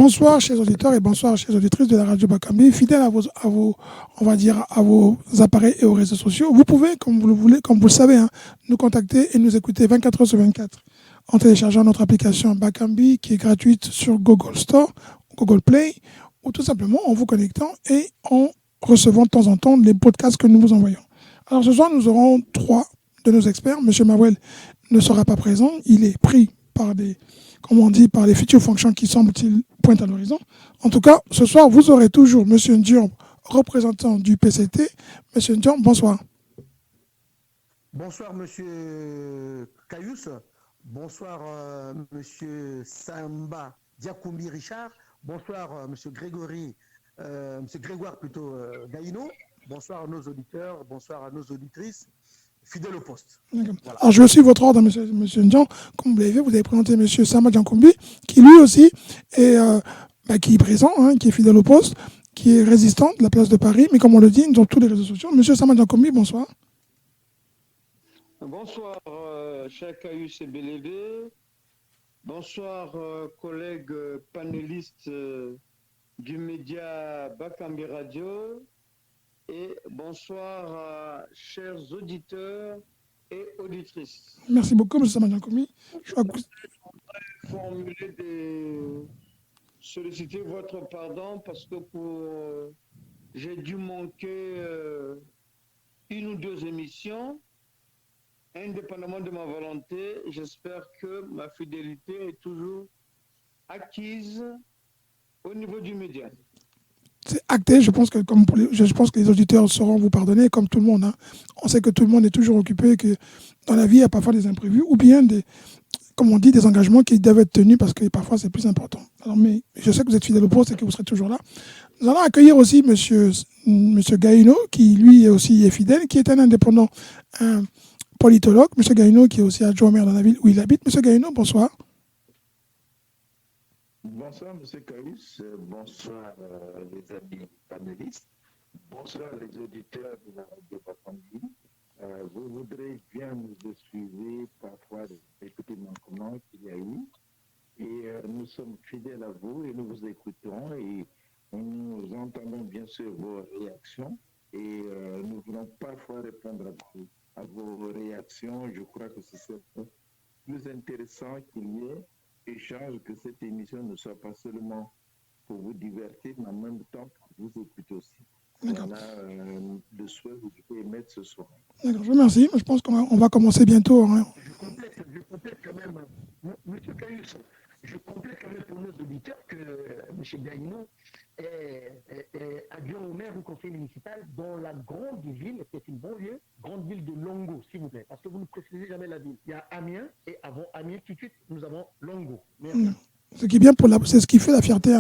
bonsoir chers auditeurs et bonsoir chers auditrices de la radio Bakambi, fidèles on va dire, à vos appareils et aux réseaux sociaux. Vous pouvez, comme vous le voulez, comme vous le savez, nous contacter et nous écouter 24 heures sur 24 en téléchargeant notre application Bakambi qui est gratuite sur Google Store, Google Play, ou tout simplement en vous connectant et en recevant de temps en temps les podcasts que nous vous envoyons. Alors ce soir, nous aurons 3 de nos experts. Monsieur Mawel ne sera pas présent, il est pris par par les futures fonctions qui semblent-ils pointent à l'horizon. En tout cas, ce soir, vous aurez toujours M. Ndiom, représentant du PCT. M. Ndiom, bonsoir. Bonsoir, M. Cayus. Bonsoir, M. Samba Diakoumbi Richard. Bonsoir, M. Grégoire Gaïno. Bonsoir à nos auditeurs, bonsoir à nos auditrices. Fidèle au poste. Voilà. Alors, je suis votre ordre, monsieur Ndian. Comme vous l'avez vu, vous avez présenté monsieur Samba Diankombi, qui lui aussi est, qui est présent, qui est fidèle au poste, qui est résistant de la place de Paris, mais comme on le dit, dans tous les réseaux sociaux. Monsieur Samba Diankombi, bonsoir. Bonsoir, cher Cayus et Bélévé. Bonsoir, collègues panélistes du média Bakambi Radio. Et bonsoir, chers auditeurs et auditrices. Merci beaucoup, M. Samba Diankombi. Je voudrais solliciter votre pardon parce que j'ai dû manquer une ou deux émissions. Indépendamment de ma volonté, j'espère que ma fidélité est toujours acquise au niveau du média. C'est acté, je pense que les auditeurs sauront vous pardonner, comme tout le monde. On sait que tout le monde est toujours occupé, que dans la vie, il y a parfois des imprévus, ou bien comme on dit, des engagements qui doivent être tenus parce que parfois c'est plus important. Alors, mais je sais que vous êtes fidèle au poste et que vous serez toujours là. Nous allons accueillir aussi monsieur Gaïno, qui lui aussi est fidèle, qui est un indépendant, un politologue. Monsieur Gaïno, qui est aussi adjoint au maire dans la ville où il habite. Monsieur Gaïno, bonsoir. Bonsoir, M. Cayus. Bonsoir, les amis panélistes. Bonsoir, les auditeurs de la radio Bakambi. Vous voudrez bien nous suivre parfois des petits manquements qu'il y a eu. Et nous sommes fidèles à vous et nous vous écoutons et nous entendons bien sûr vos réactions. Et nous voulons parfois répondre à vos réactions. Je crois que c'est plus intéressant qu'il y ait échange, que cette émission ne soit pas seulement pour vous divertir, mais en même temps pour vous écouter aussi. D'accord. Voilà le souhait que je peux émettre ce soir. D'accord, je vous remercie. Je pense qu'on va commencer bientôt. Je complète quand même, M. Cayus, je complète quand même pour nos auditeurs que M. Gaïno est adjoint au maire ou conseiller municipal dans la grande ville, c'est une banlieue, grande ville de Longo, s'il vous plaît, parce que vous ne précisez jamais la ville. Il y a Amiens et avant Amiens, tout de suite, nous avons Longo. Merci. Ce qui est bien c'est ce qui fait la fierté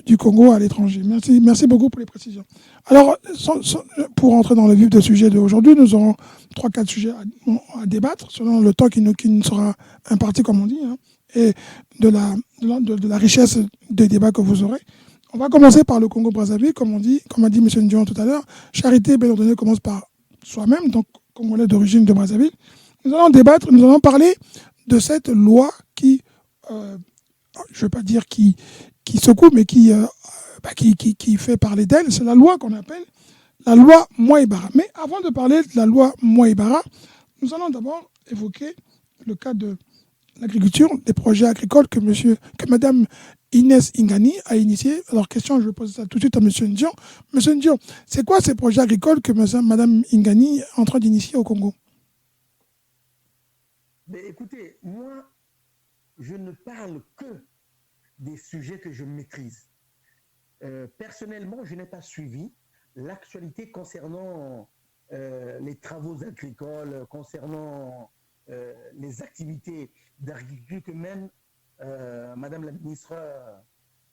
du Congo à l'étranger. Merci beaucoup pour les précisions. Alors, pour entrer dans le vif du sujet d'aujourd'hui, nous aurons 3-4 sujets à débattre selon le temps qui nous sera imparti, comme on dit, et de la richesse des débats que vous aurez. On va commencer par le Congo-Brazzaville, comme a dit M. Ndion tout à l'heure. Charité, bien entendu, commence par soi-même, donc Congolais d'origine de Brazzaville. Nous allons débattre, nous allons parler de cette loi qui, je ne veux pas dire qui secoue, mais qui fait parler d'elle. C'est la loi qu'on appelle la loi Mouaïbara. Mais avant de parler de la loi Mouaïbara, nous allons d'abord évoquer le cas de l'agriculture, des projets agricoles que Mme Inès Ingani a initiés. Alors, question, je vais poser ça tout de suite à M. Ndion. M. Ndion, c'est quoi ces projets agricoles que Mme Ingani est en train d'initier au Congo? Mais écoutez, moi, je ne parle que des sujets que je maîtrise. Personnellement, je n'ai pas suivi l'actualité concernant les travaux agricoles, concernant les activités d'agriculture que même Madame la ministre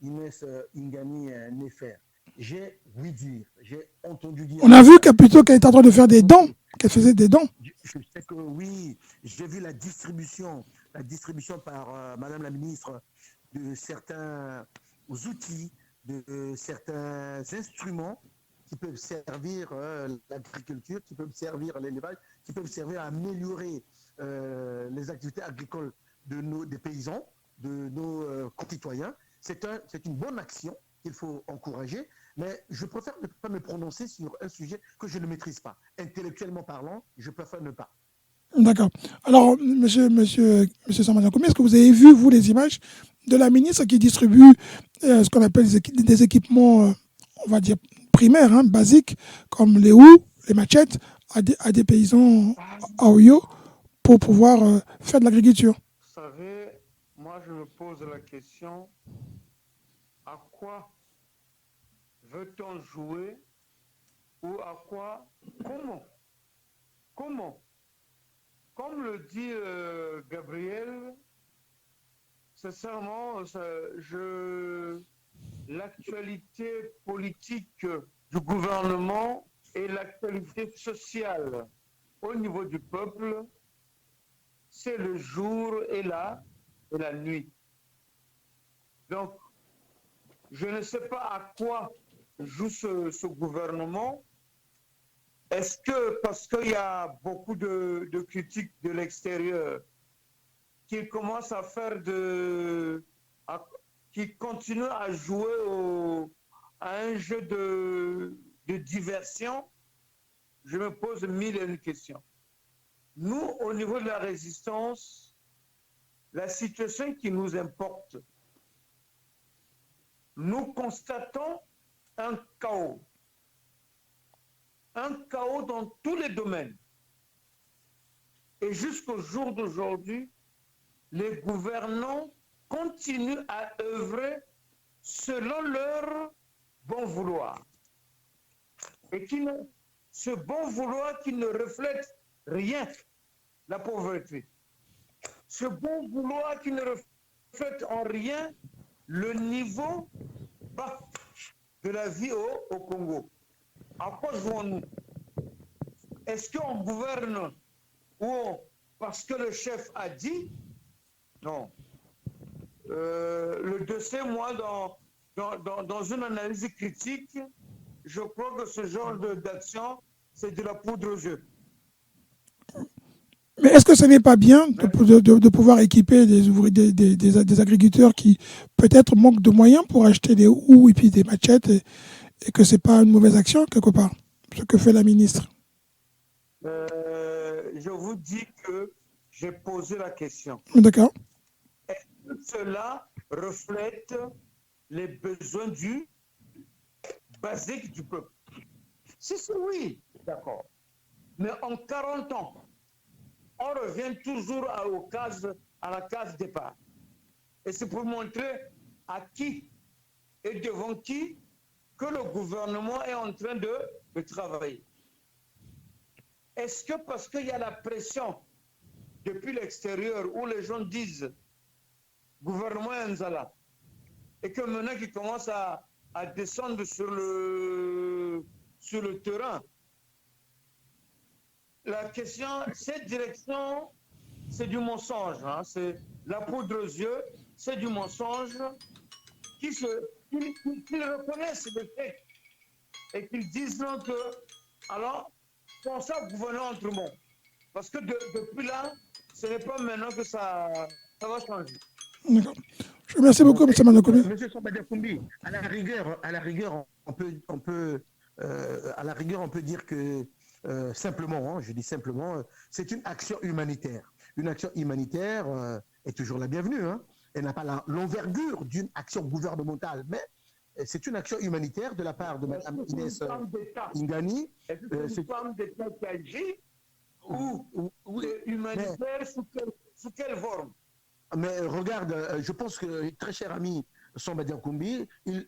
Inès Ingani n'est faire. J'ai ouï dire, j'ai entendu dire... On a vu qu'elle était en train de faire des dons, qu'elle faisait des dons. Je sais que oui, j'ai vu la distribution par Madame la ministre de certains outils, de certains instruments qui peuvent servir l'agriculture, qui peuvent servir l'élevage, qui peuvent servir à améliorer les activités agricoles des paysans. de nos concitoyens. C'est une bonne action qu'il faut encourager, mais je préfère ne pas me prononcer sur un sujet que je ne maîtrise pas. Intellectuellement parlant, je préfère ne pas. D'accord. Alors, monsieur Samba Diakhoumé, est-ce que vous avez vu, vous, les images de la ministre qui distribue ce qu'on appelle des équipements, on va dire, primaires, hein, basiques, comme les houes, les machettes, à des paysans à Oyo pour pouvoir faire de l'agriculture? Vous savez, moi je me pose la question, à quoi veut-on jouer ou à quoi, comment? Comme le dit Gabriel, sincèrement, l'actualité politique du gouvernement et l'actualité sociale au niveau du peuple, c'est le jour et la nuit. Donc, je ne sais pas à quoi joue ce gouvernement. Est-ce que parce qu'il y a beaucoup de critiques de l'extérieur, qu'il commence à faire qu'il continue à jouer à un jeu de diversion? Je me pose mille et une questions. Nous, au niveau de la résistance, la situation qui nous importe, nous constatons un chaos. Un chaos dans tous les domaines. Et jusqu'au jour d'aujourd'hui, les gouvernants continuent à œuvrer selon leur bon vouloir. Et ce bon vouloir qui ne reflète rien, la pauvreté. Ce bon vouloir qui ne reflète en rien le niveau bas de la vie au Congo. À quoi jouons-nous? Est-ce qu'on gouverne parce que le chef a dit? Non. Le dossier, moi, dans une analyse critique, je crois que ce genre d'action, c'est de la poudre aux yeux. Mais est-ce que ce n'est pas bien de pouvoir équiper des agriculteurs qui peut-être manquent de moyens pour acheter des houes et puis des machettes et que ce n'est pas une mauvaise action quelque part, ce que fait la ministre? Je vous dis que j'ai posé la question. D'accord. Est-ce que cela reflète les besoins basiques du peuple? Si c'est oui, d'accord. Mais en 40 ans, on revient toujours à la case départ. Et c'est pour montrer à qui et devant qui que le gouvernement est en train de travailler. Est-ce que parce qu'il y a la pression depuis l'extérieur où les gens disent gouvernement Nzala et que maintenant qu'ils commencent à descendre sur le terrain, la question, cette direction, c'est du mensonge. Hein, c'est la poudre aux yeux, c'est du mensonge qu'ils reconnaissent le fait et qu'ils disent non que, alors, pour ça, gouvernons autrement. Parce que depuis là, ce n'est pas maintenant que ça va changer. D'accord. Je vous remercie beaucoup, M. Mandakoumi. Monsieur Samba Diakhoumé, à la rigueur, on peut dire que simplement, je dis simplement, c'est une action humanitaire. Une action humanitaire est toujours la bienvenue. Hein. Elle n'a pas l'envergure d'une action gouvernementale, mais c'est une action humanitaire de la part de Mme Inès Ingani. C'est une femme d'État qui agit ou humanitaire sous quelle forme? Mais regarde, je pense que très cher ami Samba Diakhoumé, il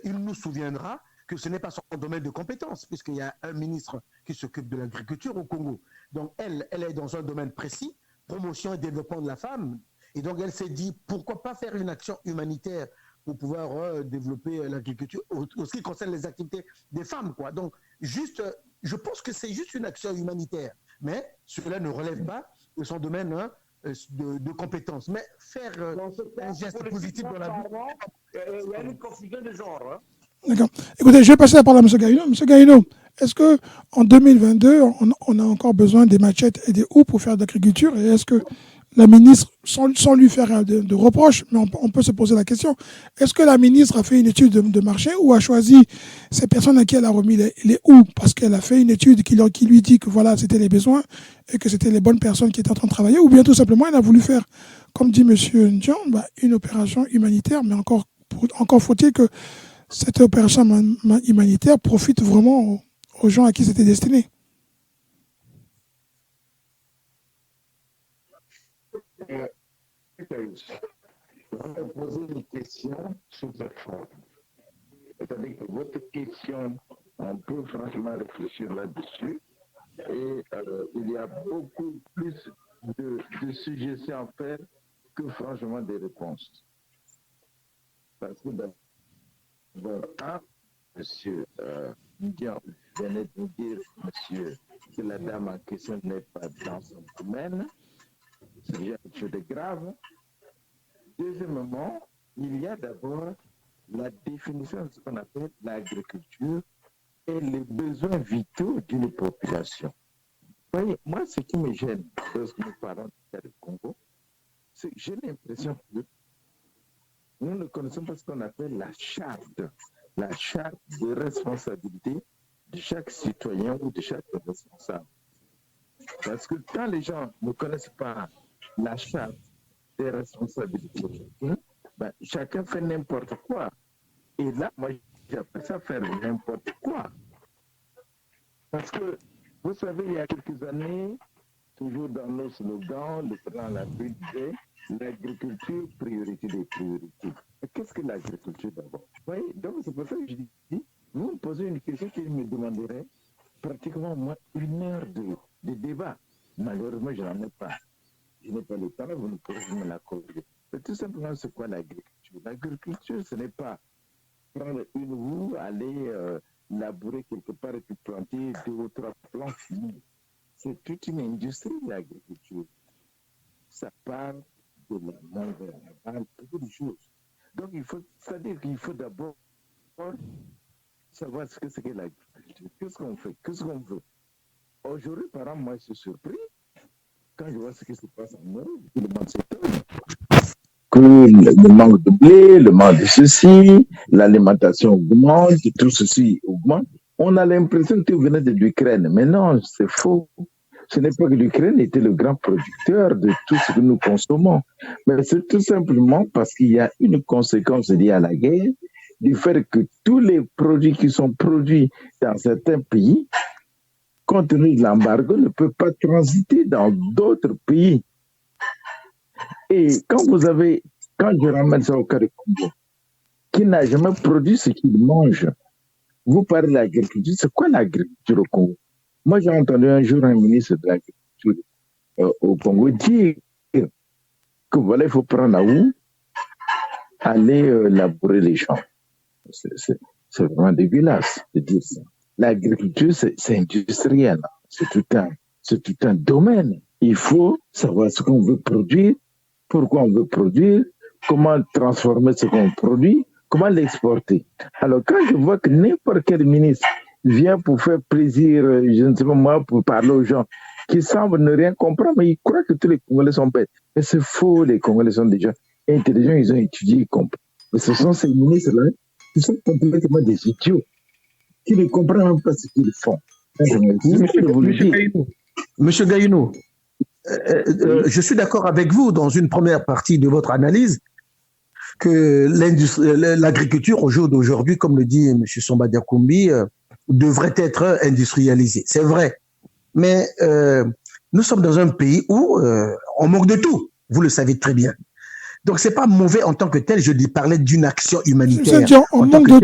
nous souviendra que ce n'est pas son domaine de compétence, puisqu'il y a un ministre qui s'occupe de l'agriculture au Congo. Donc elle est dans un domaine précis, promotion et développement de la femme. Et donc elle s'est dit, pourquoi pas faire une action humanitaire pour pouvoir développer l'agriculture, en ce qui concerne les activités des femmes, quoi. Donc, je pense que c'est juste une action humanitaire, mais cela ne relève pas de son domaine de compétences. Mais faire un geste positif dans la vie... Il y a une confusion de genre. Hein. D'accord. Écoutez, je vais passer la parole à M. Gaïno. M. Gaïno, est-ce qu'en 2022, on a encore besoin des machettes et des houes pour faire de l'agriculture? Et est-ce que la ministre, sans lui faire de reproches, mais on peut se poser la question, est-ce que la ministre a fait une étude de marché ou a choisi ces personnes à qui elle a remis les ou? Parce qu'elle a fait une étude qui lui dit que voilà, c'était les besoins et que c'était les bonnes personnes qui étaient en train de travailler, ou bien tout simplement, elle a voulu faire, comme dit M. Ndian, une opération humanitaire, mais encore faut-il que cette opération humanitaire profite vraiment aux gens à qui c'était destiné. On va poser une question sous cette forme. C'est-à-dire que votre question, on peut franchement réfléchir là-dessus. Et il y a beaucoup plus de suggestions à faire que franchement des réponses. Parce que d'abord, monsieur Ndian venait de nous dire, monsieur, que la dame en question n'est pas dans son domaine. C'est bien quelque chose de grave. Deuxièmement, il y a d'abord la définition de ce qu'on appelle l'agriculture et les besoins vitaux d'une population. Vous voyez, moi, ce qui me gêne lorsque nous parlons du cas du Congo, c'est que j'ai l'impression que nous ne connaissons pas ce qu'on appelle la charte de responsabilité de chaque citoyen ou de chaque responsable. Parce que quand les gens ne connaissent pas la charte des responsabilités, chacun fait n'importe quoi. Et là, moi, j'appelle ça faire n'importe quoi. Parce que, vous savez, il y a quelques années, toujours dans nos slogans, le président de la République disait l'agriculture, priorité des priorités. Mais qu'est-ce que l'agriculture d'abord? Vous voyez, donc c'est pour ça que je dis, vous me posez une question qui me demanderait pratiquement moins 1 heure de débat. Malheureusement, je n'en ai pas. Je n'ai pas le temps, vous ne pouvez me l'accorder. Mais tout simplement, c'est quoi l'agriculture? L'agriculture, ce n'est pas prendre une roue, aller labourer quelque part et puis planter 2 ou 3 plants finis. C'est toute une industrie, l'agriculture. Ça parle de la main-d'œuvre, ça parle de beaucoup de choses. Donc, c'est-à-dire qu'il faut d'abord savoir ce que c'est que l'agriculture. Qu'est-ce qu'on fait? Qu'est-ce qu'on veut? Aujourd'hui, par exemple, moi, je suis surpris quand je vois ce qui se passe en Europe, tout le monde s'étonne. Que le manque de blé, le manque de ceci, l'alimentation augmente, tout ceci augmente. On a l'impression que tout venait de l'Ukraine. Mais non, c'est faux. Ce n'est pas que l'Ukraine était le grand producteur de tout ce que nous consommons. Mais c'est tout simplement parce qu'il y a une conséquence liée à la guerre, du fait que tous les produits qui sont produits dans certains pays, compte tenu de l'embargo, ne peuvent pas transiter dans d'autres pays. Et quand je ramène ça au cas du Congo, qui n'a jamais produit ce qu'il mange, vous parlez de l'agriculture, c'est quoi l'agriculture au Congo? Moi, j'ai entendu un jour un ministre de l'agriculture au Congo dire que voilà, il faut prendre la houe, aller labourer les champs. C'est vraiment dégueulasse de dire ça. L'agriculture, c'est industriel, c'est tout un domaine. Il faut savoir ce qu'on veut produire, pourquoi on veut produire, comment transformer ce qu'on produit, comment l'exporter. Alors, quand je vois que n'importe quel ministre vient pour faire plaisir, je ne sais pas moi, pour parler aux gens qui semblent ne rien comprendre, mais ils croient que tous les Congolais sont bêtes. Mais c'est faux, les Congolais sont déjà intelligents, ils ont étudié, ils comprennent. Mais ce sont ces ministres-là qui sont complètement des idiots, qui ne comprennent même pas ce qu'ils font. Monsieur Gayuno, je suis d'accord avec vous dans une première partie de votre analyse que l'agriculture au jour d'aujourd'hui, comme le dit M. Somba Diakoumbi, devrait être industrialisée. C'est vrai. Mais nous sommes dans un pays où on manque de tout. Vous le savez très bien. Donc, c'est pas mauvais en tant que tel. Je parlais d'une action humanitaire. C'est-à-dire, on manque de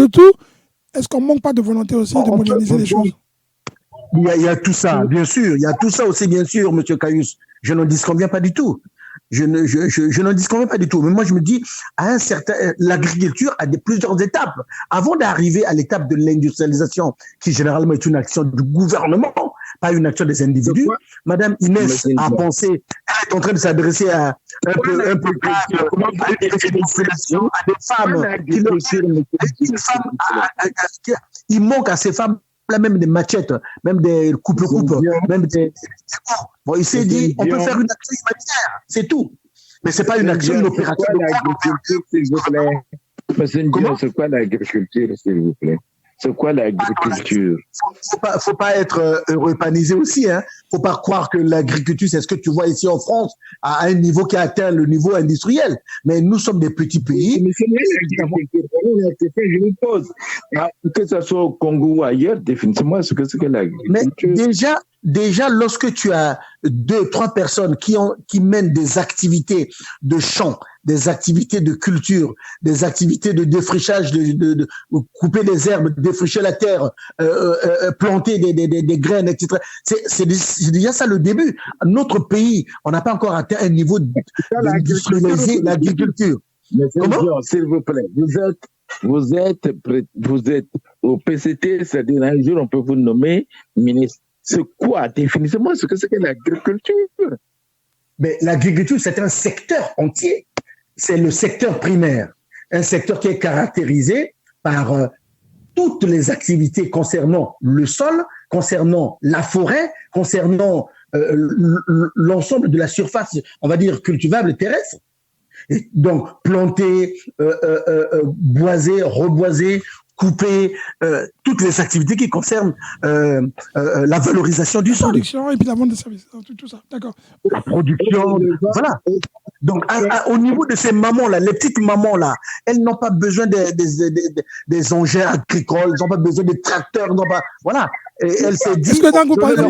tout. Est-ce qu'on ne manque pas de volonté aussi de moderniser les choses? Il y a tout ça, bien sûr. Il y a tout ça aussi, bien sûr, M. Caius. Je n'en disconviens pas du tout. Je n'en disconviens pas du tout. Mais moi, je me dis, l'agriculture a plusieurs étapes. Avant d'arriver à l'étape de l'industrialisation, qui généralement est une action du gouvernement, pas une action des individus, Madame Inès a pensé, elle est en train de s'adresser à un peu à des femmes. Il manque à ces femmes là, même des machettes, même des coupes-coupes, même des... Bon, il s'est dit, on peut faire une action humanitaire, c'est tout. Mais c'est pas une action, une opération de l'agriculture, s'il vous plaît. Monsieur Ndion, c'est quoi l'agriculture, s'il vous plaît? C'est quoi l'agriculture? Faut pas être europanisé aussi, hein. Faut pas croire que l'agriculture, c'est ce que tu vois ici en France, à un niveau qui a atteint le niveau industriel. Mais nous sommes des petits pays. Mais c'est l'agriculture. Je vous pose. Que ce soit au Congo ou ailleurs, définitivement, ce que c'est que l'agriculture. Mais déjà, lorsque tu as 2, 3 personnes qui mènent des activités de champs, des activités de culture, des activités de défrichage, de couper des herbes, défricher la terre, planter des graines, etc. C'est déjà ça le début. Notre pays, on n'a pas encore atteint un niveau d'industrialiser l'agriculture. Comment? S'il vous plaît, vous êtes au PCT, c'est-à-dire un jour on peut vous nommer ministre. C'est quoi, définitivement, ce que c'est que l'agriculture? Mais l'agriculture, c'est un secteur entier. C'est le secteur primaire. Un secteur qui est caractérisé par toutes les activités concernant le sol, concernant la forêt, concernant l'ensemble de la surface, on va dire, cultivable terrestre. Et donc, planter, boiser, reboiser, couper, toutes les activités qui concernent la valorisation du sol. La production et puis la vente des services, tout ça, d'accord. La production, voilà. Donc, au niveau de ces mamans-là, les petites mamans-là, elles n'ont pas besoin des engins agricoles, elles n'ont pas besoin de tracteurs, voilà. Et elle s'est dit... Est-ce que donc vous parlez de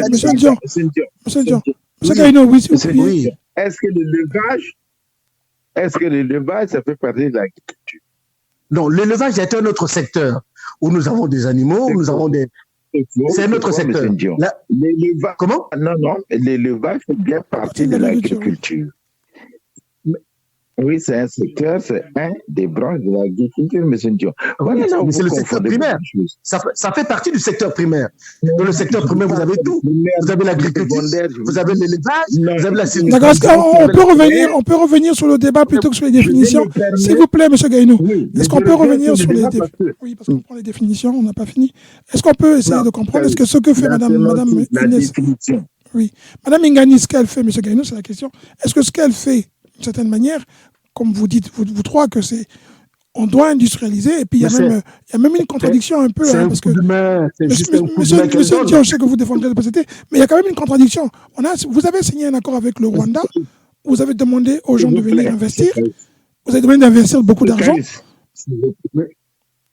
monsieur Ndion, monsieur Gaïno, oui, s'il vous plaît. Est-ce que l'élevage, ça fait partie de l'agriculture? Non, l'élevage est un autre secteur où nous avons des animaux, nous avons des... C'est un autre secteur. Comment? Non, l'élevage fait bien partie de l'agriculture. Oui, c'est un secteur, c'est un des branches de l'agriculture, M. Ndion. Voilà, mais c'est le secteur primaire. Ça fait partie du secteur primaire. Dans le secteur primaire, vous avez tout. Vous avez l'agriculture, vous avez l'élevage, vous avez la sécurité. D'accord, on peut revenir sur le débat plutôt que sur les définitions. S'il vous plaît, M. Gaïno, est-ce qu'on peut revenir sur les définitions? Oui, parce qu'on prend les définitions, on n'a pas fini. Est-ce qu'on peut essayer de comprendre ce que fait Madame Inès? Oui, Madame Ingani, ce qu'elle fait, M. Gaïno, c'est la question. Est-ce que ce qu'elle fait, d'une certaine manière, comme vous dites, vous trois, que c'est, on doit industrialiser, et puis il y a même une contradiction un peu. C'est un coup de main, c'est juste un coup de main. Monsieur Ndion, je sais que vous défendrez le PCT, mais il y a quand même une contradiction. Vous avez signé un accord avec le Rwanda, vous avez demandé aux gens de venir investir, vous avez demandé d'investir beaucoup d'argent.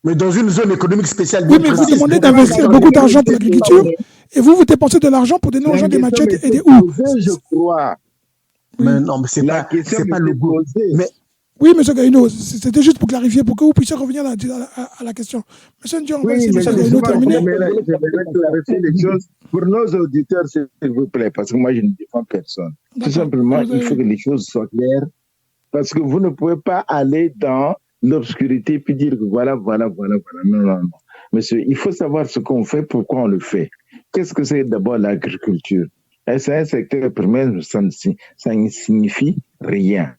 Mais dans une zone économique spéciale. Oui, mais vous demandez d'investir beaucoup d'argent pour l'agriculture, et vous dépensez de l'argent pour donner aux gens des machettes et des houes. Je crois. Mais non, mais c'est pas le goût. Mais... Oui, M. Gaïno, c'était juste pour clarifier, pour que vous puissiez revenir à la question. M. Ndion, on va laisser M. Gaïno terminer. Clarifier les choses pour nos auditeurs, s'il vous plaît, parce que moi, je ne défends personne. Tout simplement, il faut que les choses soient claires, parce que vous ne pouvez pas aller dans l'obscurité puis dire que voilà. Non. Monsieur, il faut savoir ce qu'on fait, pourquoi on le fait. Qu'est-ce que c'est d'abord l'agriculture? C'est un secteur primaire, ça ne signifie rien.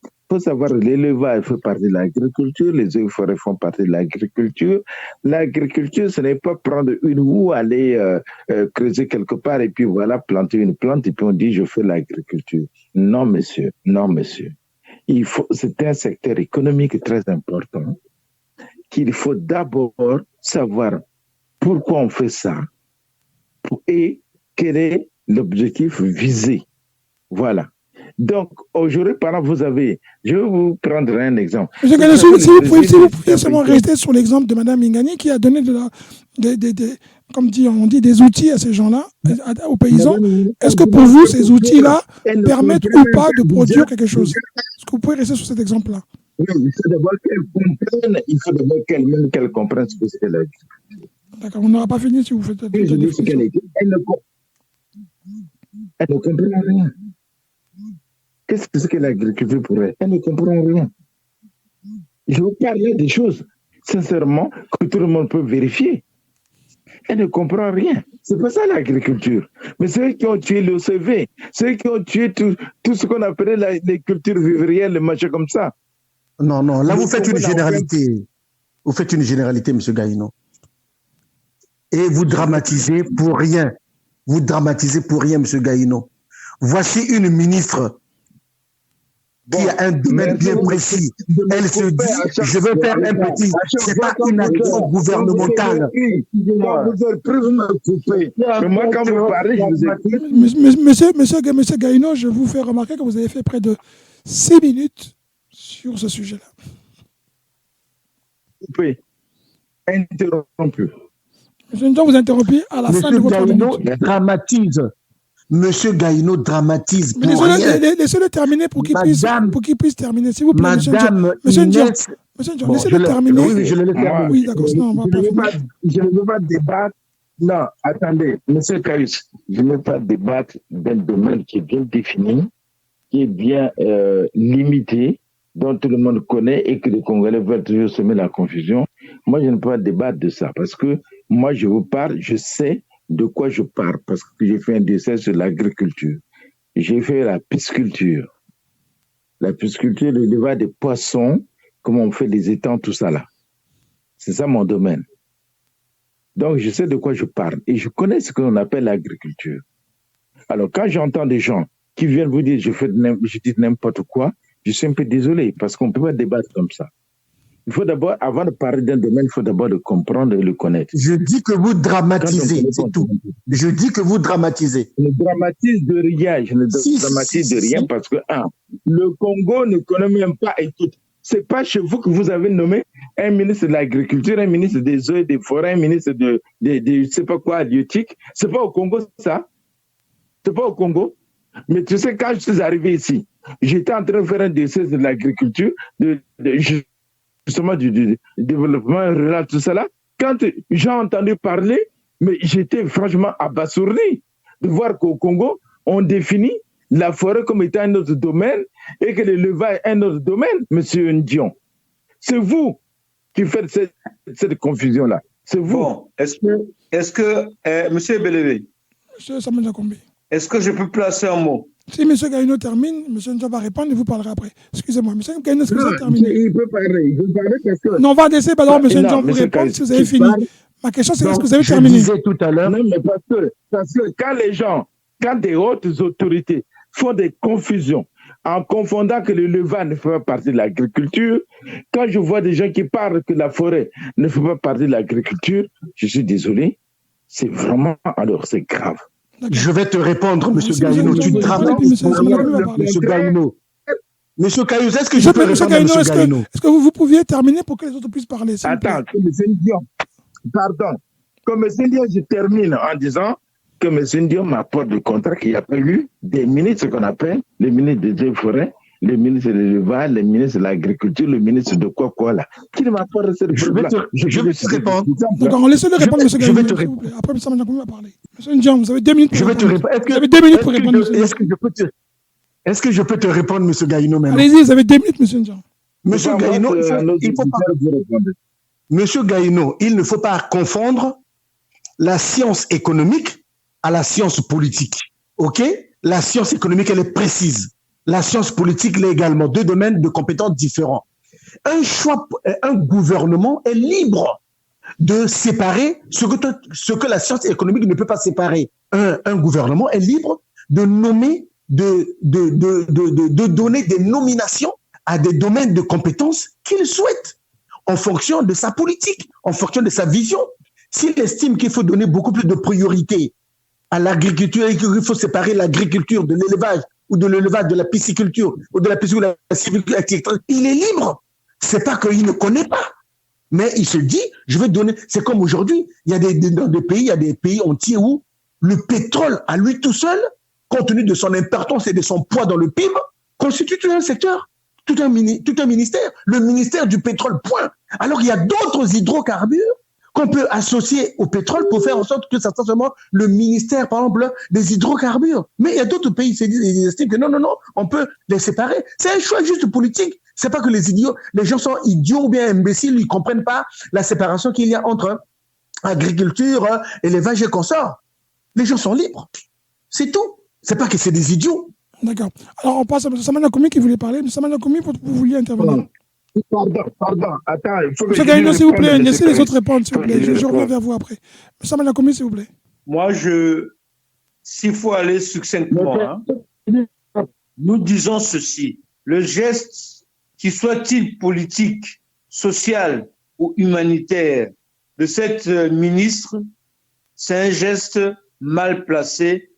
Il faut savoir que l'élevage fait partie de l'agriculture, les œufs forêts font partie de l'agriculture. L'agriculture, ce n'est pas prendre une roue, aller creuser quelque part et puis voilà, planter une plante et puis on dit je fais l'agriculture. Non, monsieur. C'est un secteur économique très important qu'il faut d'abord savoir pourquoi on fait ça et quel est l'objectif visé. Voilà. Donc, aujourd'hui, par exemple, je vais vous prendre un exemple. Si vous pouvez seulement rester sur l'exemple de Mme Ingani qui a donné on dit, des outils à ces gens-là, aux paysans. Est-ce que pour vous, ces outils-là permettent ou pas de produire quelque chose? Est-ce que vous pouvez rester sur cet exemple-là? Oui, il faut d'abord qu'elle comprenne ce que c'est l'agriculture. D'accord, on n'aura pas fini si vous faites elle ne comprend rien. Qu'est-ce que c'est que l'agriculture pour elle? Elle ne comprend rien. Je vous parle des choses, sincèrement, que tout le monde peut vérifier. Elle ne comprend rien. C'est pas ça l'agriculture. Mais ceux qui ont tué l'OCV, ceux qui ont tué tout ce qu'on appelait les cultures vivrières, les machins comme ça. Non, là vous faites une généralité. Vous faites une généralité, M. Gaïno. Et vous dramatisez pour rien. Vous dramatisez pour rien, M. Gaïno. Voici une ministre qui a un domaine bien précis. Elle se dit, je veux faire un petit. C'est pas une action gouvernementale. Excusez-moi. Vous êtes plus me couper. Mais moi, quand vous parlez, je vous écoute. Monsieur Gaïno, je vous fais remarquer que vous avez fait près de 6 minutes sur ce sujet-là. Coupé. Interrompu. Monsieur Ndion, vous interrompez à la fin de votre Gaïno minute. dramatise. Monsieur Gaïno dramatise Mais pour rien. laissez-le terminer pour qu'il puisse terminer. S'il vous plaît, Madame Monsieur Ndion. Inès. Monsieur Ndion, Bon, laissez-le terminer. Oui, je le laisse terminer. Oui, d'accord. Non, on va pas finir. Je ne veux pas débattre. Non, attendez, monsieur Caïs, je ne veux pas débattre d'un domaine qui est bien défini, qui est bien limité, dont tout le monde connaît et que les Congolais veulent toujours semer la confusion. Moi, je ne peux pas débattre de ça parce que moi, je vous parle, je sais de quoi je parle parce que j'ai fait un dessin sur l'agriculture. J'ai fait la pisciculture. La pisciculture, l'élevage des poissons, comment on fait les étangs, tout ça là. C'est ça mon domaine. Donc, je sais de quoi je parle et je connais ce qu'on appelle l'agriculture. Alors, quand j'entends des gens qui viennent vous dire je dis n'importe quoi, je suis un peu désolé parce qu'on ne peut pas débattre comme ça. Il faut d'abord, avant de parler d'un domaine, il faut d'abord le comprendre et le connaître. Je dis que vous dramatisez, c'est tout. Je dis que vous dramatisez. Je ne dramatise de rien, je ne dramatise de rien parce que, le Congo ne connaît même pas, écoute, c'est pas chez vous que vous avez nommé un ministre de l'Agriculture, un ministre des Eaux et des Forêts, un ministre de je sais pas quoi, halieutique. C'est pas au Congo, ça. C'est pas au Congo. Mais tu sais, quand je suis arrivé ici, j'étais en train de faire un dessin de l'agriculture, justement du développement rural, tout ça là. Quand j'ai entendu parler, mais j'étais franchement abasourdi de voir qu'au Congo, on définit la forêt comme étant un autre domaine et que l'élevage est un autre domaine, monsieur Ndion. C'est vous qui faites cette confusion-là. C'est vous. Bon, est-ce que monsieur Belébé, Monsieur Samuel Kombi, est-ce que je peux placer un mot? Si M. Gaïno termine, M. Ndion va répondre et vous parlerez après. Excusez-moi, M. Gaïno, est-ce que vous avez terminé? Il peut parler parce que... Non, on va laisser d'abord M. Ndion vous répondre si vous avez fini. Ma question, c'est est-ce que vous avez terminé? Je disais tout à l'heure. Non, mais parce que quand des hautes autorités font des confusions en confondant que l'élevage ne fait pas partie de l'agriculture, quand je vois des gens qui parlent que la forêt ne fait pas partie de l'agriculture, je suis désolé, c'est vraiment, alors c'est grave. Je vais te répondre, M. Gaïno. Tu dramatises pour rien, M. Gaïno. M. Gaïno, est-ce que je peux répondre à M. Gaïno? Est-ce que vous pouviez terminer pour que les autres puissent parler? Attends, comme M. Ndion, je termine en disant que M. Ndion m'apporte le contrat qu'il n'y a pas eu des ministres qu'on appelle les ministres des forêts, les ministres de l'élevage, les ministres de l'agriculture, le ministre de quoi là. Qui ne m'apporte cette chose-là? Je vais te répondre. D'accord, laissez-le répondre, M. Gaïno. Je vais te répondre. Après, M. Ndion va parler. M. Ndion, vous avez 2 minutes pour répondre. Je vais te répondre. Vous avez 2 minutes pour répondre, M. Est-ce que je peux te répondre, M. Gaïno, maintenant? Allez-y, vous avez 2 minutes, M. Ndion. M. Gaïno, il faut pas... Monsieur Gaïno, il ne faut pas confondre la science économique à la science politique. OK? La science économique, elle est précise. La science politique, l'est également. 2 domaines de compétences différents. Un gouvernement est libre de séparer ce que la science économique ne peut pas séparer. Un gouvernement est libre de nommer, de donner des nominations à des domaines de compétences qu'il souhaite, en fonction de sa politique, en fonction de sa vision. S'il estime qu'il faut donner beaucoup plus de priorité à l'agriculture et qu'il faut séparer l'agriculture de l'élevage ou de l'élevage de la pisciculture ou de la pisciculture de la sylviculture, il est libre. C'est pas qu'il ne connaît pas, mais il se dit, je vais donner. C'est comme aujourd'hui, il y a dans des pays entiers où le pétrole à lui tout seul, compte tenu de son importance et de son poids dans le PIB, constitue tout un secteur. Tout un ministère, le ministère du pétrole, point. Alors, il y a d'autres hydrocarbures qu'on peut associer au pétrole pour faire en sorte que ça soit seulement le ministère, par exemple, des hydrocarbures. Mais il y a d'autres pays qui estiment que non, on peut les séparer. C'est un choix juste politique. C'est pas que les gens sont idiots ou bien imbéciles, ils comprennent pas la séparation qu'il y a entre agriculture, élevage et consorts. Les gens sont libres. C'est tout. C'est pas que c'est des idiots. D'accord. Alors, on passe à M. Samana Koumi qui voulait parler. M. Samana Koumi, vous vouliez intervenir. Pardon, attends, il faut que Monsieur je Gaïno, lui s'il vous réponde, plaît, monsieur laissez les Karim. autres répondre, s'il vous Faut que plaît. je lui Je reviens réponde. vers vous après. Monsieur Malakoumi, s'il vous plaît. Moi, s'il faut aller succinctement, hein, nous disons ceci. Le geste, qu'il soit-il politique, social ou humanitaire, de cette ministre, c'est un geste mal placé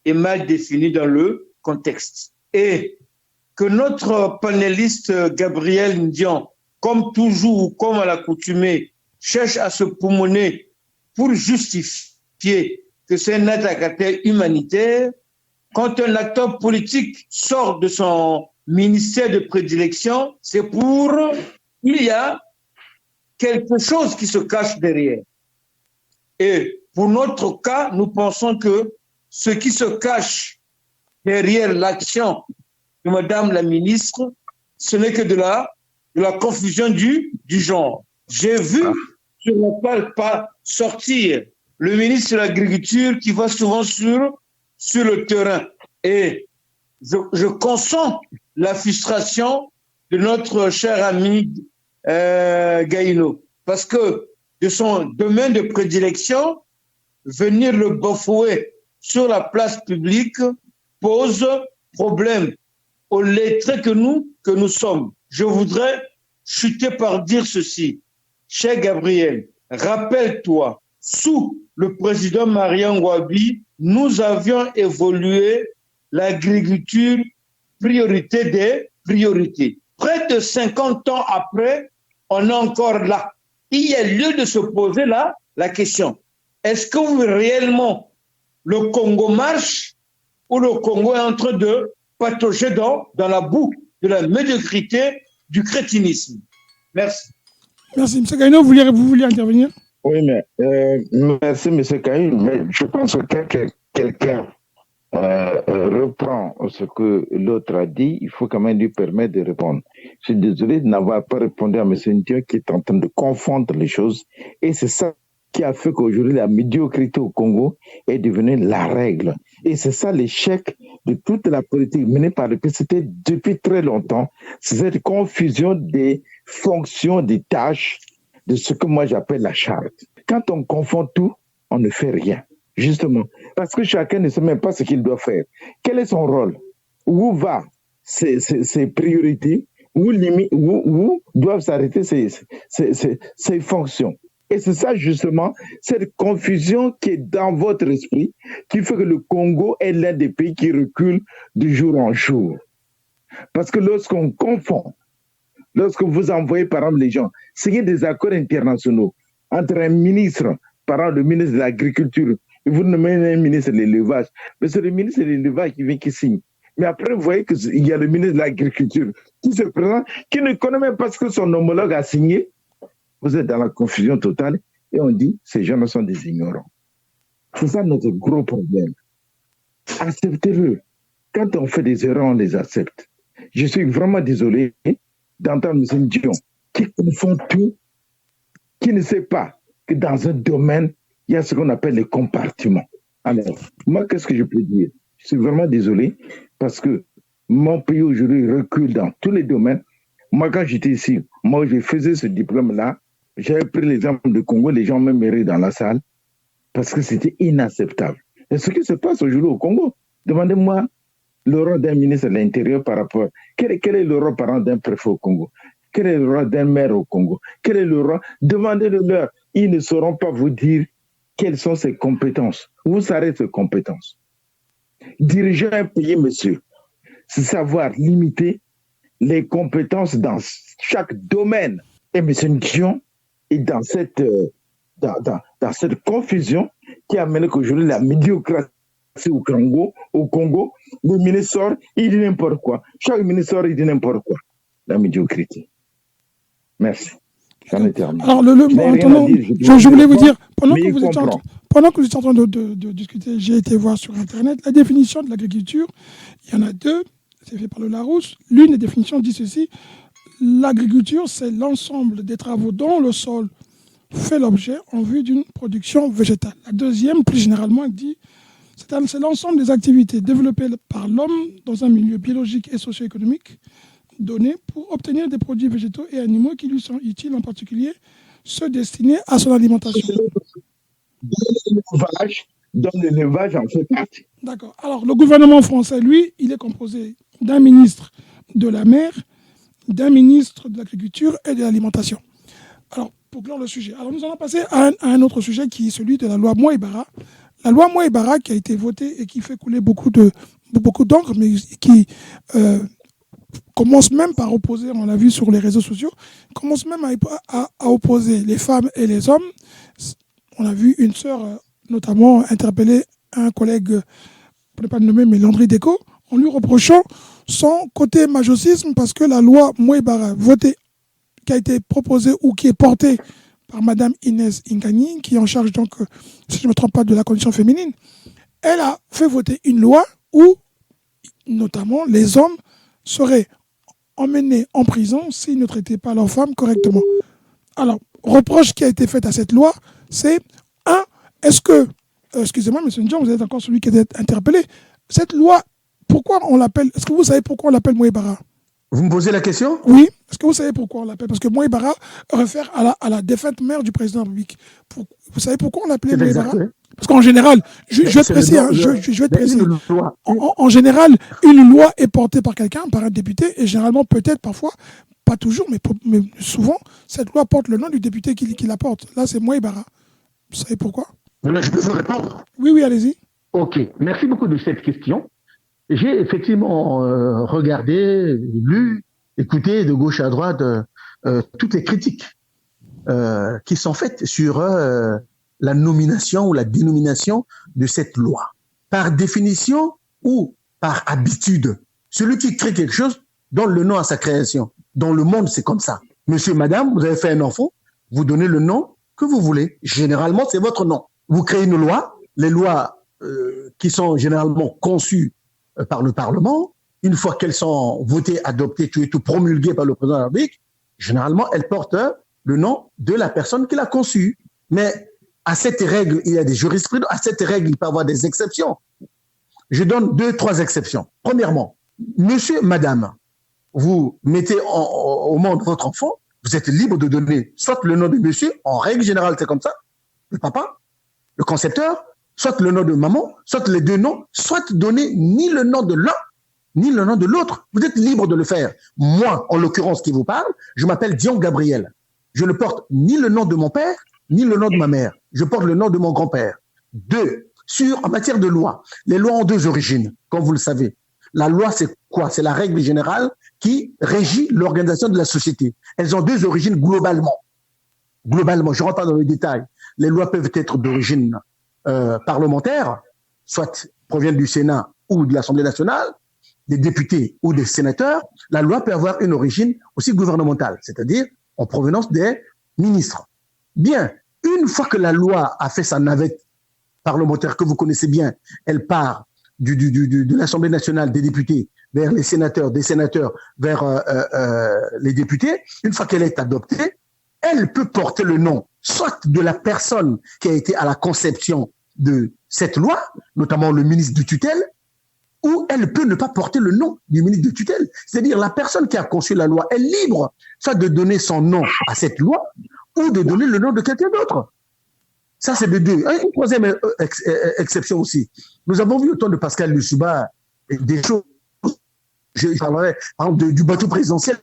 et mal défini dans le contexte. Et que notre panéliste Gabriel Ndian, comme toujours, comme à l'accoutumée, cherche à se poumoner pour justifier que c'est un acte à caractère humanitaire, quand un acteur politique sort de son ministère de prédilection, c'est il y a quelque chose qui se cache derrière. Et pour notre cas, nous pensons que ce qui se cache derrière l'action de Madame la ministre, ce n'est que de la confusion du genre. J'ai vu sur la toile pas sortir le ministre de l'Agriculture qui va souvent sur le terrain. Et je consens la frustration de notre cher ami Gaïno, parce que de son domaine de prédilection, venir le bafouer sur la place publique pose problème aux lettrés que nous sommes. Je voudrais chuter par dire ceci. Cher Gabriel, rappelle-toi, sous le président Marian Ngouabi, nous avions évolué l'agriculture priorité des priorités. Près de 50 ans après, on est encore là. Il y a lieu de se poser la question. Est-ce que réellement le Congo marche ou le Congo est en train de patauger dans la boue de la médiocrité, du crétinisme? Merci. Merci. M. Gaïno, vous vouliez intervenir? Oui, mais merci, M. Caïn. Mais je pense que quelqu'un reprend ce que l'autre a dit, il faut quand même lui permettre de répondre. Je suis désolé de n'avoir pas répondu à M. Ndiaye qui est en train de confondre les choses. Et c'est ça qui a fait qu'aujourd'hui, la médiocrité au Congo est devenue la règle. Et c'est ça l'échec de toute la politique menée par le PCT depuis très longtemps. C'est cette confusion des fonctions, des tâches, de ce que moi j'appelle la charte. Quand on confond tout, on ne fait rien. Justement, parce que chacun ne sait même pas ce qu'il doit faire. Quel est son rôle? Où va ses priorités? Où doivent s'arrêter ses fonctions? Et c'est ça justement, cette confusion qui est dans votre esprit, qui fait que le Congo est l'un des pays qui recule de jour en jour. Parce que lorsqu'on confond, lorsque vous envoyez par exemple les gens, signer des accords internationaux entre un ministre, par exemple le ministre de l'Agriculture, et vous nommez un ministre de l'élevage, mais c'est le ministre de l'élevage qui signe. Mais après, vous voyez qu'il y a le ministre de l'Agriculture qui se présente, qui ne connaît même pas ce que son homologue a signé. Vous êtes dans la confusion totale et on dit ces gens sont des ignorants. C'est ça notre gros problème. Acceptez-le. Quand on fait des erreurs, on les accepte. Je suis vraiment désolé d'entendre M. Ndion qui confond tout, qui ne sait pas que dans un domaine, il y a ce qu'on appelle les compartiments. Alors, moi, qu'est-ce que je peux dire? Je suis vraiment désolé parce que mon pays aujourd'hui recule dans tous les domaines. Moi, quand j'étais ici, moi, je faisais ce diplôme-là, j'avais pris l'exemple de Congo, les gens me méritent dans la salle parce que c'était inacceptable. Et ce qui se passe aujourd'hui au Congo, demandez-moi le rôle d'un ministre de l'Intérieur par rapport... Quel est le rôle, par exemple, d'un préfet au Congo? Quel est le rôle d'un maire au Congo? Quel est le rôle? Demandez-le-leur. Ils ne sauront pas vous dire quelles sont ses compétences. Où s'arrêtent ses compétences? Diriger un pays, monsieur, c'est savoir limiter les compétences dans chaque domaine. Et M. Ndion est dans cette confusion qui a mené qu'aujourd'hui la médiocratie au Congo, le ministre sort, il dit n'importe quoi. Chaque ministre sort, il dit n'importe quoi. La médiocrité. Merci. J'en ai terminé. Alors, je voulais vous dire, pendant que vous étiez en train de discuter, j'ai été voir sur Internet la définition de l'agriculture. Il y en a deux, c'est fait par le Larousse. L'une des définitions dit ceci: l'agriculture, c'est l'ensemble des travaux dont le sol fait l'objet en vue d'une production végétale. La deuxième, plus généralement, dit c'est l'ensemble des activités développées par l'homme dans un milieu biologique et socio-économique données pour obtenir des produits végétaux et animaux qui lui sont utiles, en particulier ceux destinés à son alimentation. Dans l'élevage, en fait. D'accord. Alors, le gouvernement français, lui, il est composé d'un ministre de la mer, d'un ministre de l'Agriculture et de l'Alimentation. Alors, pour clore le sujet, alors nous allons passer à un autre sujet qui est celui de la loi Moïbara. La loi Moïbara qui a été votée et qui fait couler beaucoup d'encre, mais qui commence même par opposer, on l'a vu sur les réseaux sociaux, commence même à opposer les femmes et les hommes. On a vu une sœur notamment interpeller un collègue, je ne vais pas le nommer, mais Landry Déco, en lui reprochant son côté majocisme parce que la loi Moïbara votée, qui a été proposée ou qui est portée par Madame Inès Ingani, qui est en charge donc, si je ne me trompe pas, de la condition féminine, elle a fait voter une loi où, notamment, les hommes seraient emmenés en prison s'ils ne traitaient pas leurs femmes correctement. Alors, reproche qui a été fait à cette loi, c'est est-ce que, excusez-moi, M. Ndjan, vous êtes encore celui qui est interpellé, cette loi, pourquoi on l'appelle, est-ce que vous savez pourquoi on l'appelle Moïbara? Vous me posez la question? Oui. Est-ce que vous savez pourquoi on l'appelle? Parce que Moïbara réfère à la défunte mère du président de la République. Vous savez pourquoi on l'appelait Moïbara? Parce qu'en général, je vais te préciser, en général, une loi est portée par quelqu'un, par un député, et généralement, peut-être, parfois, pas toujours, mais souvent, cette loi porte le nom du député qui la porte. Là, c'est Moïbara. Vous savez pourquoi? Je peux vous répondre? Oui, allez-y. Ok, merci beaucoup de cette question. J'ai effectivement regardé, lu, écouté de gauche à droite toutes les critiques qui sont faites sur la nomination ou la dénomination de cette loi. Par définition ou par habitude, celui qui crée quelque chose donne le nom à sa création. Dans le monde, c'est comme ça. Monsieur, madame, vous avez fait un enfant, vous donnez le nom que vous voulez. Généralement, c'est votre nom. Vous créez une loi, les lois qui sont généralement conçues par le Parlement, une fois qu'elles sont votées, adoptées, tout promulguées par le président de la République, généralement, elles portent le nom de la personne qui l'a conçue. Mais à cette règle, il y a des jurisprudences, à cette règle, il peut y avoir des exceptions. Je donne 2-3 exceptions. Premièrement, monsieur, madame, vous mettez au monde votre enfant, vous êtes libre de donner soit le nom de monsieur, en règle générale, c'est comme ça, le papa, le concepteur, soit le nom de maman, soit les deux noms, soit donner ni le nom de l'un, ni le nom de l'autre. Vous êtes libre de le faire. Moi, en l'occurrence, qui vous parle, je m'appelle Dion Gabriel. Je ne porte ni le nom de mon père, ni le nom de ma mère. Je porte le nom de mon grand-père. 2. En matière de loi, les lois ont 2 origines, comme vous le savez. La loi, c'est quoi? C'est la règle générale qui régit l'organisation de la société. Elles ont 2 origines globalement. Globalement, je ne rentre pas dans les détails. Les lois peuvent être d'origine parlementaire, soit proviennent du Sénat ou de l'Assemblée nationale, des députés ou des sénateurs. La loi peut avoir une origine aussi gouvernementale, c'est-à-dire en provenance des ministres. Bien, une fois que la loi a fait sa navette parlementaire que vous connaissez bien, elle part de l'Assemblée nationale, des députés, vers les sénateurs, des sénateurs vers les députés. Une fois qu'elle est adoptée, elle peut porter le nom soit de la personne qui a été à la conception de cette loi, notamment le ministre de tutelle, ou elle peut ne pas porter le nom du ministre de tutelle. C'est-à-dire la personne qui a conçu la loi est libre soit de donner son nom à cette loi ou de donner le nom de quelqu'un d'autre. Ça, c'est de 2. Une troisième exception aussi. Nous avons vu au temps de Pascal Lissouba des choses. Je parlerai par exemple du bateau présidentiel.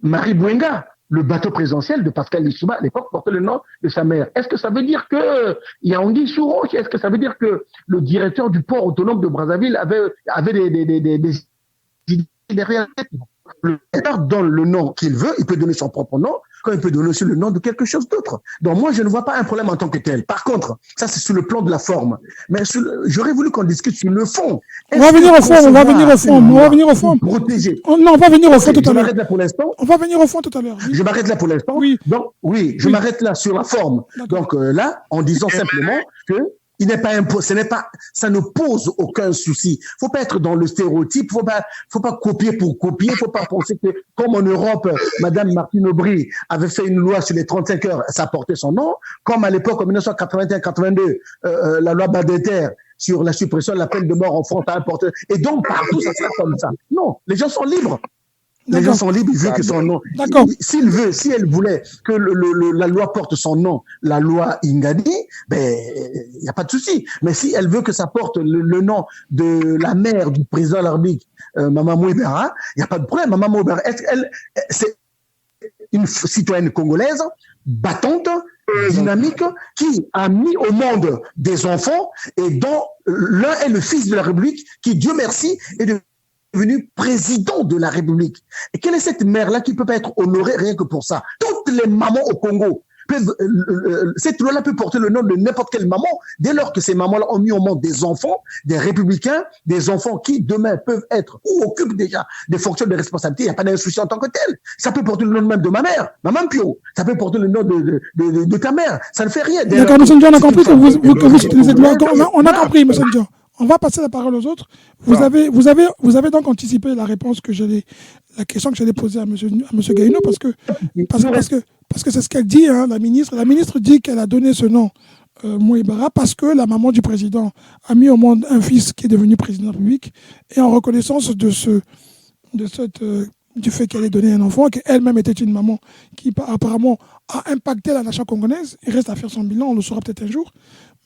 Marie Bouenga, le bateau présidentiel de Pascal Lissouba à l'époque portait le nom de sa mère. Est-ce que ça veut dire que il y a Anguille sous roche? Est-ce que ça veut dire que le directeur du port autonome de Brazzaville avait des idées derrière la tête? Le directeur donne le nom qu'il veut, il peut donner son propre nom, quand il peut donner aussi le nom de quelque chose d'autre. Donc moi, je ne vois pas un problème en tant que tel. Par contre, ça c'est sur le plan de la forme. Mais j'aurais voulu qu'on discute sur le fond. On va venir au fond. Protéger. Non, on va venir au fond tout à l'heure. Je m'arrête là pour l'instant. On va venir au fond tout à l'heure. Je m'arrête là pour l'instant. Oui. Donc, je m'arrête là sur la forme. Donc là, en disant simplement que il n'est pas ça ne pose aucun souci. Faut pas être dans le stéréotype, faut pas copier pour copier, faut pas penser que, comme en Europe, Madame Martine Aubry avait fait une loi sur les 35 heures, ça portait son nom, comme à l'époque, en 1981-82, la loi Badinter sur la suppression de la peine de mort en France a porté, et donc partout, ça sera comme ça. Non, les gens sont libres. Les gens sont libres, ils veulent que son nom. D'accord. Si elle voulait que la loi porte son nom, la loi Ingani, ben, il n'y a pas de souci. Mais si elle veut que ça porte le nom de la mère du président de la République, Maman Mouébera, il n'y a pas de problème. Maman Mouébera, c'est une citoyenne congolaise, battante, dynamique, qui a mis au monde des enfants et dont l'un est le fils de la République, qui, Dieu merci, est devenu président de la République. Et quelle est cette mère-là qui ne peut pas être honorée rien que pour ça? Toutes les mamans au Congo peuvent, cette loi-là peut porter le nom de n'importe quelle maman, dès lors que ces mamans-là ont mis au monde des enfants, des républicains, des enfants qui demain peuvent être ou occupent déjà des fonctions de responsabilité. Il n'y a pas d'insouci en tant que tel. Ça peut porter le nom même de ma mère, Maman Pio. Ça peut porter le nom de ta mère. Ça ne fait rien. D'accord, M. Ndion, on a compris que vous utilisez de loi. On a compris, M. Ndion. On va passer la parole aux autres. Vous avez donc anticipé la réponse que la question que j'allais poser à M. Gaïno parce que c'est ce qu'elle dit, hein, la ministre. La ministre dit qu'elle a donné ce nom, Mouébara, parce que la maman du président a mis au monde un fils qui est devenu président de la République, et en reconnaissance du fait qu'elle ait donné un enfant, qu'elle-même était une maman qui apparemment a impacté la nation congolaise. Il reste à faire son bilan, on le saura peut-être un jour.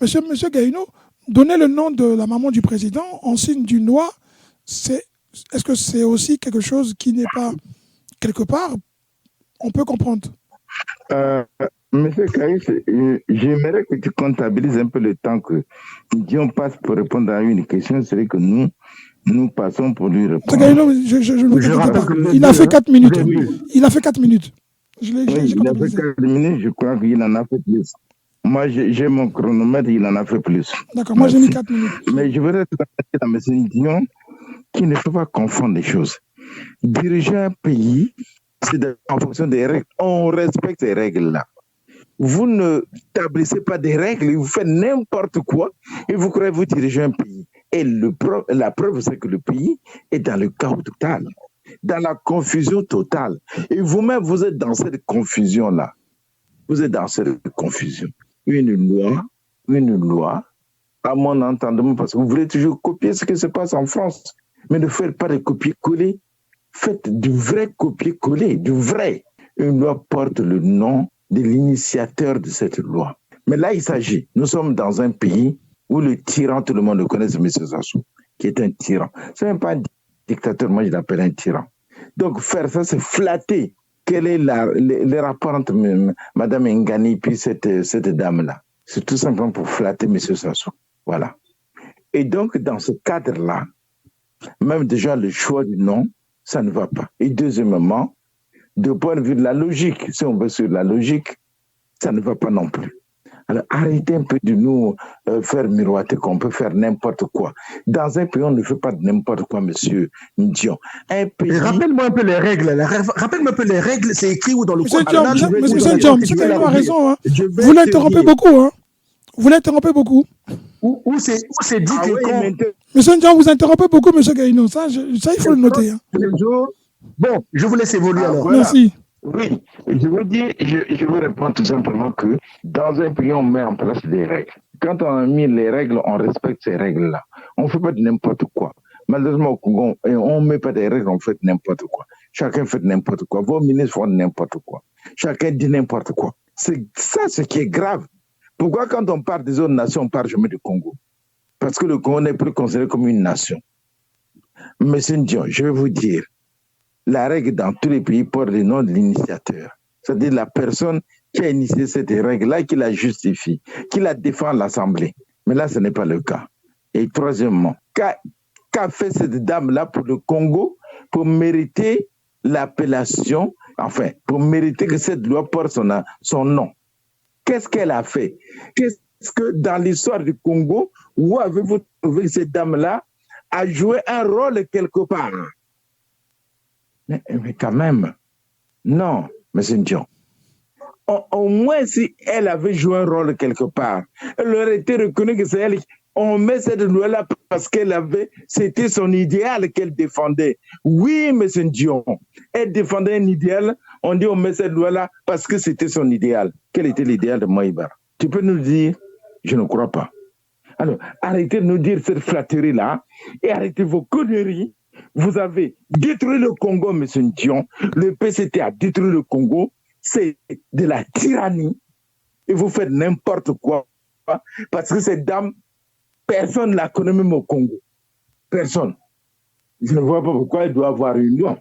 Monsieur Gaïno, donner le nom de la maman du président en signe d'une loi, est-ce que c'est aussi quelque chose qui n'est pas quelque part, on peut comprendre? Monsieur Caïs, j'aimerais que tu comptabilises un peu le temps que Dion passe pour répondre à une question. C'est vrai que nous passons pour lui répondre. Je rappelle pas. Il a fait 4 minutes. Il a fait 4 minutes. Il a fait 4 minutes, je crois qu'il en a fait plus. Moi, j'ai mon chronomètre, il en a fait plus. D'accord, moi j'ai mis 4 minutes. Mais je voudrais te dire à M. Dion qu'il ne faut pas confondre les choses. Diriger un pays, c'est en fonction des règles. On respecte ces règles-là. Vous ne tablissez pas des règles, vous faites n'importe quoi et vous croyez vous diriger un pays. Et la preuve, c'est que le pays est dans le chaos total, dans la confusion totale. Et vous-même, vous êtes dans cette confusion-là. Vous êtes dans cette confusion. Une loi, à mon entendement, parce que vous voulez toujours copier ce qui se passe en France, mais ne faites pas de copier-coller. Faites du vrai copier-coller, du vrai. Une loi porte le nom de l'initiateur de cette loi. Mais là, il s'agit, nous sommes dans un pays où le tyran, tout le monde le connaît, c'est M. Sassou, qui est un tyran. Ce n'est pas un dictateur, moi je l'appelle un tyran. Donc faire ça, c'est flatter. Quel est le rapport entre Mme Ngani et cette dame-là? C'est tout simplement pour flatter M. Sassou. Voilà. Et donc, dans ce cadre-là, même déjà le choix du nom, ça ne va pas. Et deuxièmement, de point de vue de la logique, si on veut sur la logique, ça ne va pas non plus. Alors arrêtez un peu de nous faire miroiter qu'on peut faire n'importe quoi. Dans un pays, on ne fait pas de n'importe quoi, monsieur Ndion. Un pays... Rappelle-moi un peu les règles. Rappelle-moi un peu les règles, c'est écrit où dans le code pénal. Monsieur Ndion, a raison. Hein. Vous l'interrompez beaucoup. Hein. Vous l'interrompez beaucoup. Où c'est dit que... Monsieur Ndion, vous interrompez beaucoup, monsieur Gaïno. Ça, il faut le noter. Hein. Bon, je vous laisse évoluer alors. Voilà. Merci. Oui, je veux répondre tout simplement que dans un pays, on met en place des règles. Quand on a mis les règles, on respecte ces règles-là. On ne fait pas de n'importe quoi. Malheureusement, au Congo, on ne met pas des règles, on fait n'importe quoi. Chacun fait n'importe quoi. Vos ministres font n'importe quoi. Chacun dit n'importe quoi. C'est ça ce qui est grave. Pourquoi quand on parle des autres nations, on parle jamais du Congo? Parce que le Congo n'est plus considéré comme une nation. Monsieur Ndion, je vais vous dire, la règle dans tous les pays porte le nom de l'initiateur. C'est-à-dire la personne qui a initié cette règle-là, qui la justifie, qui la défend à l'Assemblée. Mais là, ce n'est pas le cas. Et troisièmement, qu'a fait cette dame-là pour le Congo pour mériter l'appellation, enfin, pour mériter que cette loi porte son nom? Qu'est-ce qu'elle a fait? Qu'est-ce que dans l'histoire du Congo, où avez-vous trouvé que cette dame-là a joué un rôle quelque part? Mais quand même, non, M. Ndion. Au moins, si elle avait joué un rôle quelque part, elle aurait été reconnue que c'est elle. On met cette loi-là parce c'était son idéal qu'elle défendait. Oui, M. Ndion, elle défendait un idéal. On dit on met cette loi-là parce que c'était son idéal. Quel était l'idéal de Mouébara? Tu peux nous dire? Je ne crois pas. Alors, arrêtez de nous dire cette flatterie-là et arrêtez vos conneries Vous avez détruit le Congo, M. Ndion. Le PCT a détruit le Congo. C'est de la tyrannie. Et vous faites n'importe quoi. Parce que cette dame, personne ne la connaît même au Congo. Personne. Je ne vois pas pourquoi elle doit avoir une loi.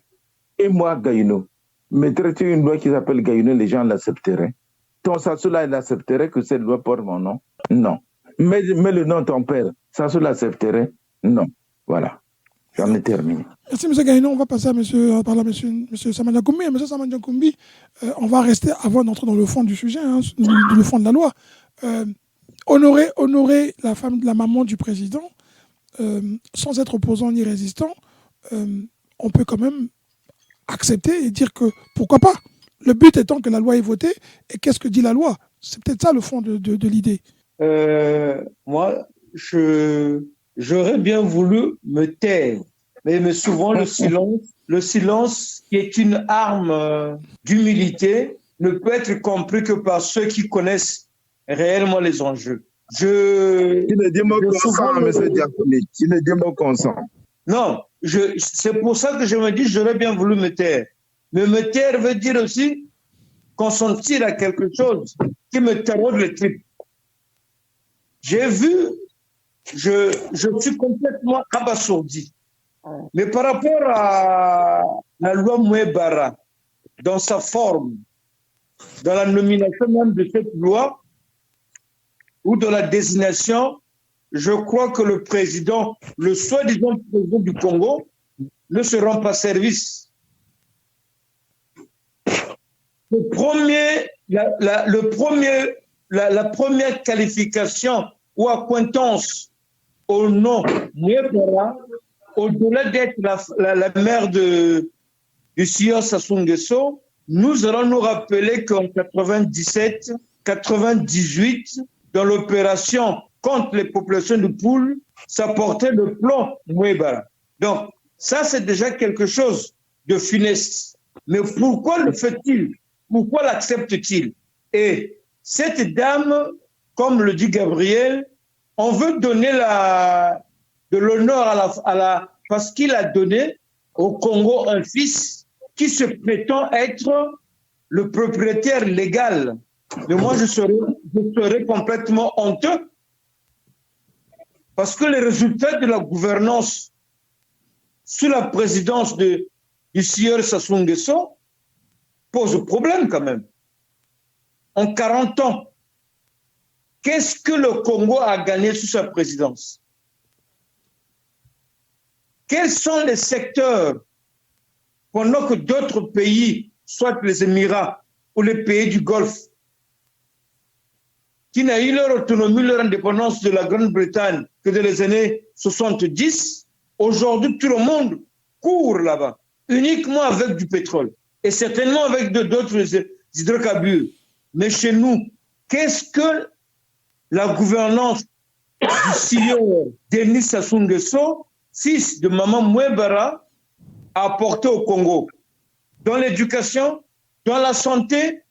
Et moi, Gaïno, mettrais-tu une loi qui s'appelle Gaïno, les gens l'accepteraient. Ton Sassoula, il accepterait que cette loi porte mon nom? Non. Mais le nom de ton père, Sassoula l'accepterait? Non. Voilà. J'en ai terminé. Merci, M. Gaïno. On va passer à M. Samania Koumbi. M. Samania Koumbi, on va rester avant d'entrer dans le fond du sujet, hein, le fond de la loi. Honorer la femme de la maman du président, sans être opposant ni résistant, on peut quand même accepter et dire que pourquoi pas. Le but étant que la loi est votée, et qu'est-ce que dit la loi? C'est peut-être ça le fond de l'idée. Moi, j'aurais bien voulu me taire, mais souvent le silence qui est une arme d'humilité ne peut être compris que par ceux qui connaissent réellement les enjeux. Tu ne dis pas consent, M. Diakoni. Tu ne dis pas consent. Non, c'est pour ça que je me dis j'aurais bien voulu me taire. Mais me taire veut dire aussi consentir à quelque chose qui me taraude les tripes. J'ai vu, je suis complètement abasourdi. Mais par rapport à la loi Mouebara, dans sa forme, dans la nomination même de cette loi, ou de la désignation, je crois que le président, le soi-disant président du Congo, ne se rend pas service. La première qualification ou acquaintance au nom Mouebara, au-delà d'être la mère du sieur Sassou Nguesso, nous allons nous rappeler qu'en 97, 98, dans l'opération contre les populations de poules, ça portait le plan Mouebara. Donc, ça, c'est déjà quelque chose de funeste. Mais pourquoi le fait-il? Pourquoi l'accepte-t-il? Et cette dame, comme le dit Gabriel, on veut donner de l'honneur parce qu'il a donné au Congo un fils qui se prétend être le propriétaire légal. Mais moi, je serais complètement honteux parce que les résultats de la gouvernance sous la présidence du sieur Sassou Nguesso posent problème quand même. En 40 ans, qu'est-ce que le Congo a gagné sous sa présidence? Quels sont les secteurs pendant que d'autres pays, soit les Émirats ou les pays du Golfe, qui n'ont eu leur autonomie, leur indépendance de la Grande-Bretagne que dans les années 70, aujourd'hui tout le monde court là-bas, uniquement avec du pétrole et certainement avec d'autres hydrocarbures. Mais chez nous, qu'est-ce que la gouvernance du sieur Denis Sassou Nguesso, fils de maman Mouebara, a apporté au Congo? Dans l'éducation, dans la santé,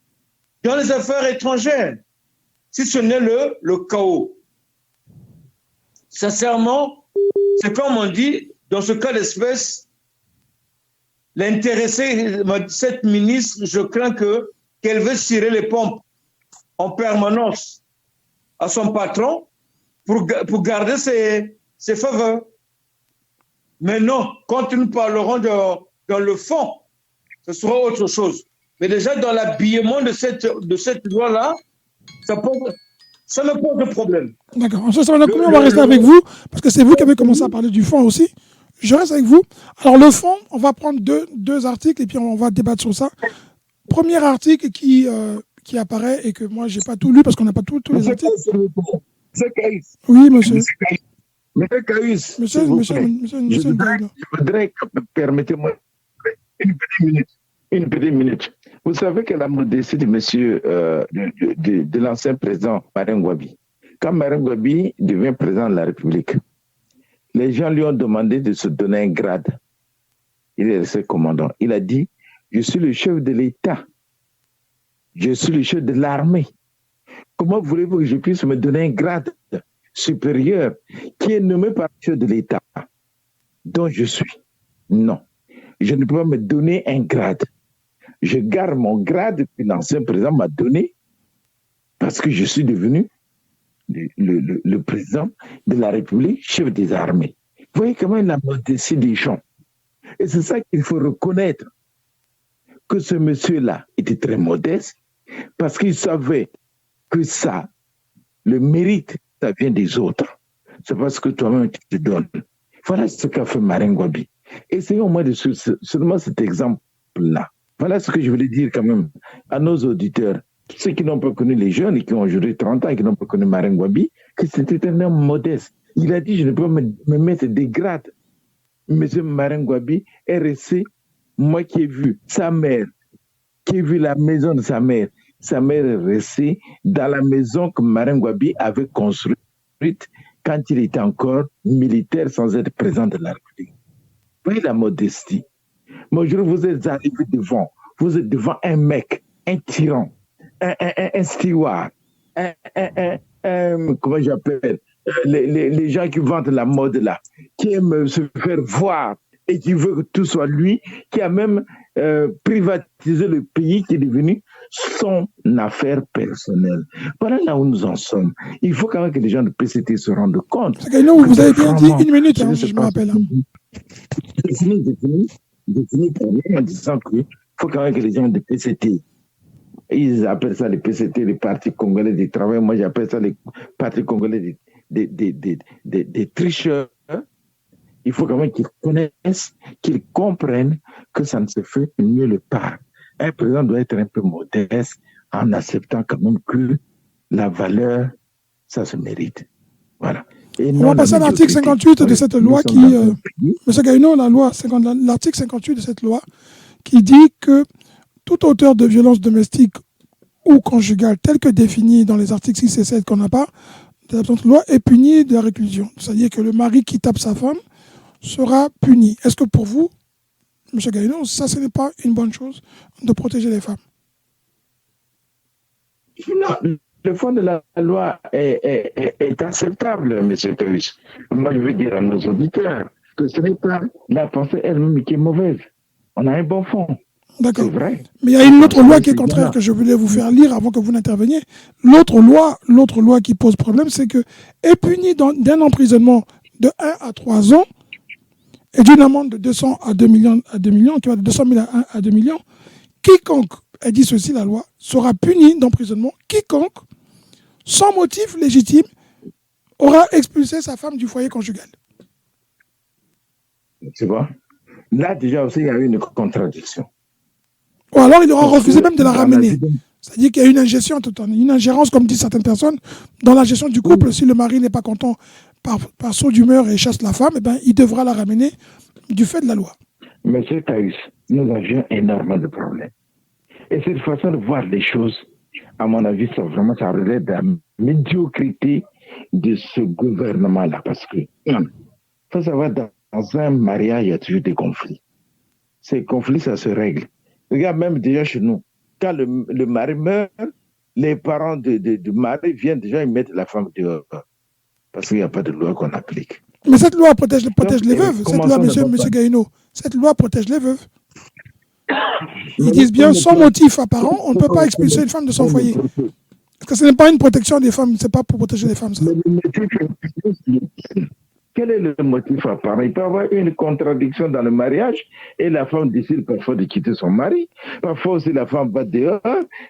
dans les affaires étrangères, si ce n'est le chaos. Sincèrement, c'est comme on dit, dans ce cas d'espèce, l'intéressé, cette ministre, je crains qu'elle veut cirer les pompes en permanence à son patron pour garder ses faveurs. Mais non, quand nous parlerons dans le fond, ce sera autre chose. Mais déjà, dans l'habillement de cette loi-là, ça me pose problème. D'accord. On va rester avec vous, parce que c'est vous qui avez commencé à parler du fond aussi. Je reste avec vous. Alors, le fond, on va prendre deux articles et puis on va débattre sur ça. Premier article qui apparaît et que moi, je n'ai pas tout lu parce qu'on n'a pas tous les articles. Monsieur Caïs. Oui, monsieur. Monsieur Caïs. Monsieur. Je voudrais, permettez-moi, une petite minute. Vous savez que la modestie de monsieur, de l'ancien président Marine Ngouabi, quand Marine Ngouabi devient président de la République, les gens lui ont demandé de se donner un grade. Il est resté commandant. Il a dit, je suis le chef de l'État. Je suis le chef de l'armée. Comment voulez-vous que je puisse me donner un grade supérieur qui est nommé par le chef de l'État dont je suis? Non. Je ne peux pas me donner un grade. Je garde mon grade que l'ancien président m'a donné parce que je suis devenu le président de la République, chef des armées. Vous voyez comment il a modestie des champs. Et c'est ça qu'il faut reconnaître, que ce monsieur-là était très modeste parce qu'il savait que ça, le mérite, ça vient des autres. C'est parce que toi-même, tu te donnes. Voilà ce qu'a fait Marine Gwabi. Essayons au moins de suivre seulement cet exemple-là. Voilà ce que je voulais dire quand même à nos auditeurs, ceux qui n'ont pas connu les jeunes et qui ont aujourd'hui 30 ans et qui n'ont pas connu Marine Gwabi, que c'était un homme modeste. Il a dit, je ne peux pas me mettre des grades. Monsieur Marine Gwabi est resté, moi qui ai vu sa mère, qui ai vu la maison de sa mère est restée dans la maison que Marine Gwabi avait construite quand il était encore militaire sans être président de la République. Vous voyez la modestie. Moi, je vous êtes arrivé devant, vous êtes devant un mec, un tyran, un steward, comment j'appelle, les gens qui vendent la mode là, qui aiment se faire voir et qui veut que tout soit lui, qui a même privatisé le pays qui est devenu son affaire personnelle. Voilà là où nous en sommes. Il faut quand même que les gens de PCT se rendent compte. Vous avez bien dit 1 minute, hein, je me rappelle. J'ai fini pour rien en disant qu'il faut quand même que les gens de PCT, ils appellent ça les PCT, les partis congolais du travail, moi j'appelle ça les partis congolais des tricheurs. Il faut quand même qu'ils connaissent, qu'ils comprennent que ça ne se fait nulle part. Un président doit être un peu modeste en acceptant quand même que la valeur, ça se mérite. Voilà. Et on va passer à l'article 58 de cette loi qui... Monsieur Gaïno, l'article 58 de cette loi qui dit que tout auteur de violence domestique ou conjugale tel que défini dans les articles 6 et 7 qu'on n'a pas de la présente loi est puni de la réclusion. C'est-à-dire que le mari qui tape sa femme sera puni. Est-ce que pour vous, M. Gaïno, ça ce n'est pas une bonne chose de protéger les femmes? Non, le fond de la loi est acceptable, M. Théus. Moi, je veux dire à nos auditeurs que ce n'est pas la pensée elle-même qui est mauvaise. On a un bon fond. D'accord. C'est vrai. Mais il y a une autre loi qui est contraire que je voulais vous faire lire avant que vous n'interveniez. L'autre loi qui pose problème, c'est que est puni d'un emprisonnement de 1 à 3 ans et d'une amende de 200 à 2 millions, qui va de 200 000 à 2 millions, quiconque, elle dit ceci la loi, sera puni d'emprisonnement, quiconque, sans motif légitime, aura expulsé sa femme du foyer conjugal. Tu vois? Là, déjà aussi, il y a eu une contradiction. Ou alors, il aura refusé même de la ramener. C'est-à-dire qu'il y a une une ingérence, comme disent certaines personnes, dans la gestion du couple. Si le mari n'est pas content par saut d'humeur et chasse la femme, eh ben, il devra la ramener du fait de la loi. Monsieur Taïs, nous avions énormément de problèmes. Et cette façon de voir les choses, à mon avis, ça relève de la médiocrité de ce gouvernement-là. Parce que, il faut savoir, dans un mariage, il y a toujours des conflits. Ces conflits, ça se règle. Regarde, même déjà chez nous, quand le mari meurt, les parents du mari viennent déjà, ils mettent la femme dehors. Parce qu'il n'y a pas de loi qu'on applique. Mais cette loi protège les veuves. Cette loi, monsieur Gaïno, cette loi protège les veuves. Ils disent bien, sans motif apparent, on ne peut pas expulser une femme de son foyer. Parce que ce n'est pas une protection des femmes, ce n'est pas pour protéger les femmes, ça. Quel est le motif apparent? Il peut y avoir une contradiction dans le mariage et la femme décide parfois de quitter son mari. Parfois aussi la femme va dehors,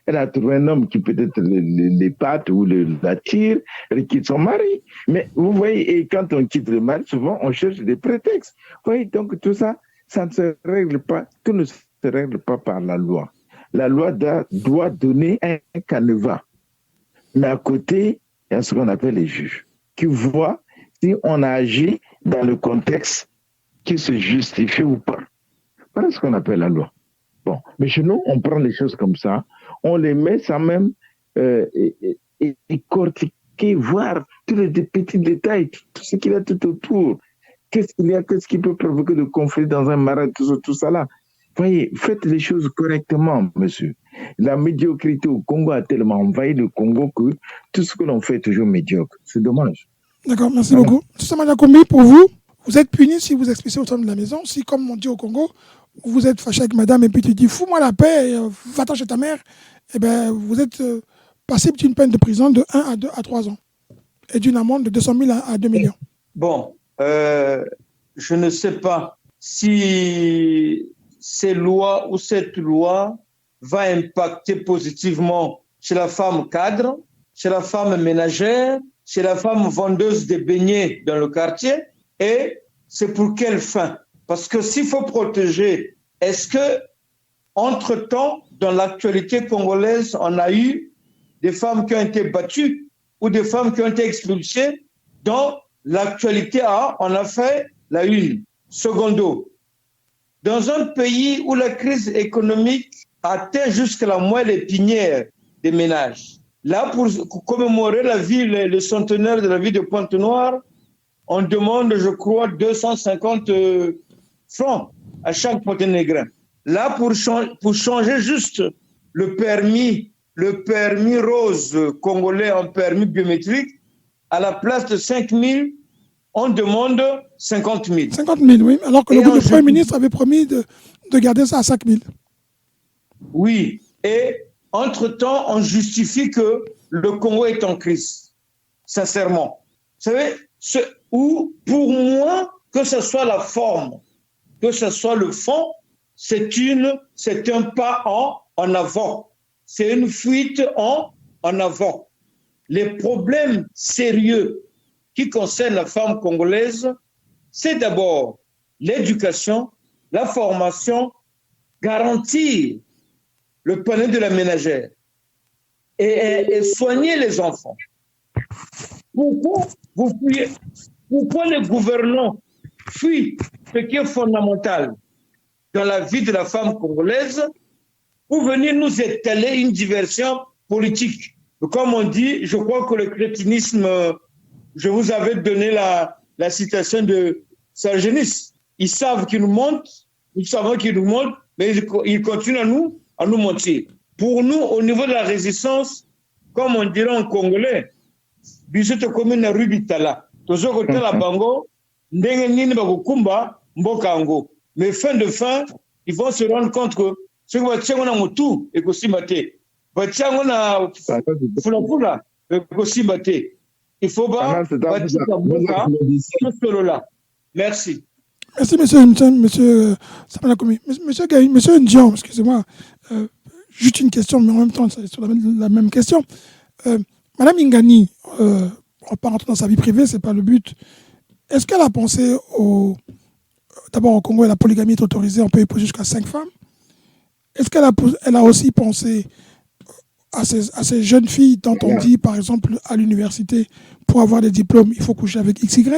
elle a trouvé un homme qui peut-être les patte ou la tire, elle quitte son mari. Mais vous voyez, et quand on quitte le mari, souvent on cherche des prétextes. Vous voyez, donc tout ça, ça ne se règle pas, tout ne se règle pas par la loi. La loi doit donner un canevas. Mais à côté, il y a ce qu'on appelle les juges, qui voient si on a agi dans le contexte qui se justifie ou pas. Voilà ce qu'on appelle la loi. Bon, mais chez nous, on prend les choses comme ça, on les met sans même décortiquer, voir tous les petits détails, tout ce qu'il y a tout autour. Qu'est-ce qu'il y a, qu'est-ce qui peut provoquer de conflit dans un mariage, tout ça là. Voyez, faites les choses correctement, monsieur. La médiocrité au Congo a tellement envahi le Congo que tout ce que l'on fait est toujours médiocre. C'est dommage. D'accord, merci beaucoup. Samana Kombi, pour vous, vous êtes puni si vous expulsez au sein de la maison. Si, comme on dit au Congo, vous êtes fâché avec madame et puis tu dis fous-moi la paix, va-t'en chez ta mère, eh ben, vous êtes passible d'une peine de prison de 1 à 2 à 3 ans et d'une amende de 200 000 à 2 millions. Bon, je ne sais pas si ces lois ou cette loi va impacter positivement chez la femme cadre, chez la femme ménagère, chez la femme vendeuse de beignets dans le quartier. Et c'est pour quelle fin? Parce que s'il faut protéger, est-ce que, entre-temps, dans l'actualité congolaise, on a eu des femmes qui ont été battues ou des femmes qui ont été expulsées? Dans l'actualité, on a fait la une. Secondo, dans un pays où la crise économique atteint jusqu'à la moelle épinière des ménages, là, pour commémorer le centenaire de la vie de Pointe-Noire, on demande, je crois, 250 francs à chaque Monténégrin. Là, pour changer juste le permis rose congolais en permis biométrique, à la place de 5 000, on demande 50 000. 50 000, oui, alors que le Premier ministre avait promis de garder ça à 5 000. Oui, et entre-temps, on justifie que le Congo est en crise, sincèrement. Vous savez, ou pour moi, que ce soit la forme, que ce soit le fond, c'est un pas en avant. C'est une fuite en avant. Les problèmes sérieux qui concernent la femme congolaise, c'est d'abord l'éducation, la formation, garantir le panier de la ménagère et soigner les enfants. Pourquoi les gouvernants fuient ce qui est fondamental dans la vie de la femme congolaise pour venir nous étaler une diversion politique? Comme on dit, je crois que le crétinisme, je vous avais donné la citation de Sargenis. Ils savent qu'ils nous mentent, nous savons qu'ils nous mentent, mais ils continuent à nous mentir. Pour nous, au niveau de la résistance, comme on dirait en congolais, bisoto commune na rubitala. Tozo côté la bango, ndenge nini bakukumba mboka ango. Mais fin de fin, ils vont se rendre compte que ce que va na motu et que simate. Bachango na fulapula et que simate. Il faut pas Merci. Merci, monsieur Samalakomi. Monsieur Ndion, excusez-moi, juste une question, mais en même temps, c'est sur la même question. Madame Ingani, on ne va pas rentrer dans sa vie privée, ce n'est pas le but. Est-ce qu'elle a pensé d'abord au Congo, la polygamie est autorisée, on peut épouser jusqu'à 5 femmes. Est-ce qu'elle a aussi pensé à ces jeunes filles dont on dit, par exemple, à l'université, pour avoir des diplômes, il faut coucher avec XY?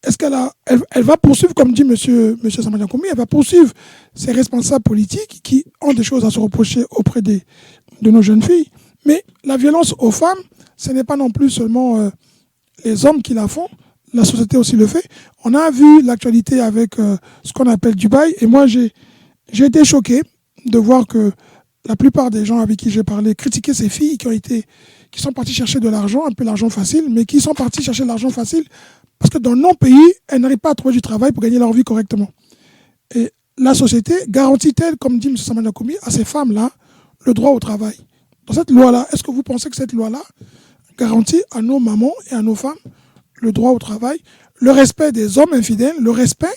Est-ce qu'elle va poursuivre, comme dit monsieur Samalakomi, elle va poursuivre ces responsables politiques qui ont des choses à se reprocher auprès de nos jeunes filles? Mais la violence aux femmes, ce n'est pas non plus seulement les hommes qui la font, la société aussi le fait. On a vu l'actualité avec ce qu'on appelle Dubaï, et moi j'ai été choqué de voir que la plupart des gens avec qui j'ai parlé critiquaient ces filles qui sont parties chercher de l'argent, un peu l'argent facile, mais qui sont parties chercher de l'argent facile parce que dans nos pays, elles n'arrivent pas à trouver du travail pour gagner leur vie correctement. Et la société garantit-elle, comme dit M. Samalakomi, à ces femmes-là, le droit au travail? Dans cette loi-là, est-ce que vous pensez que cette loi-là garantit à nos mamans et à nos femmes le droit au travail, le respect des hommes infidèles, le respect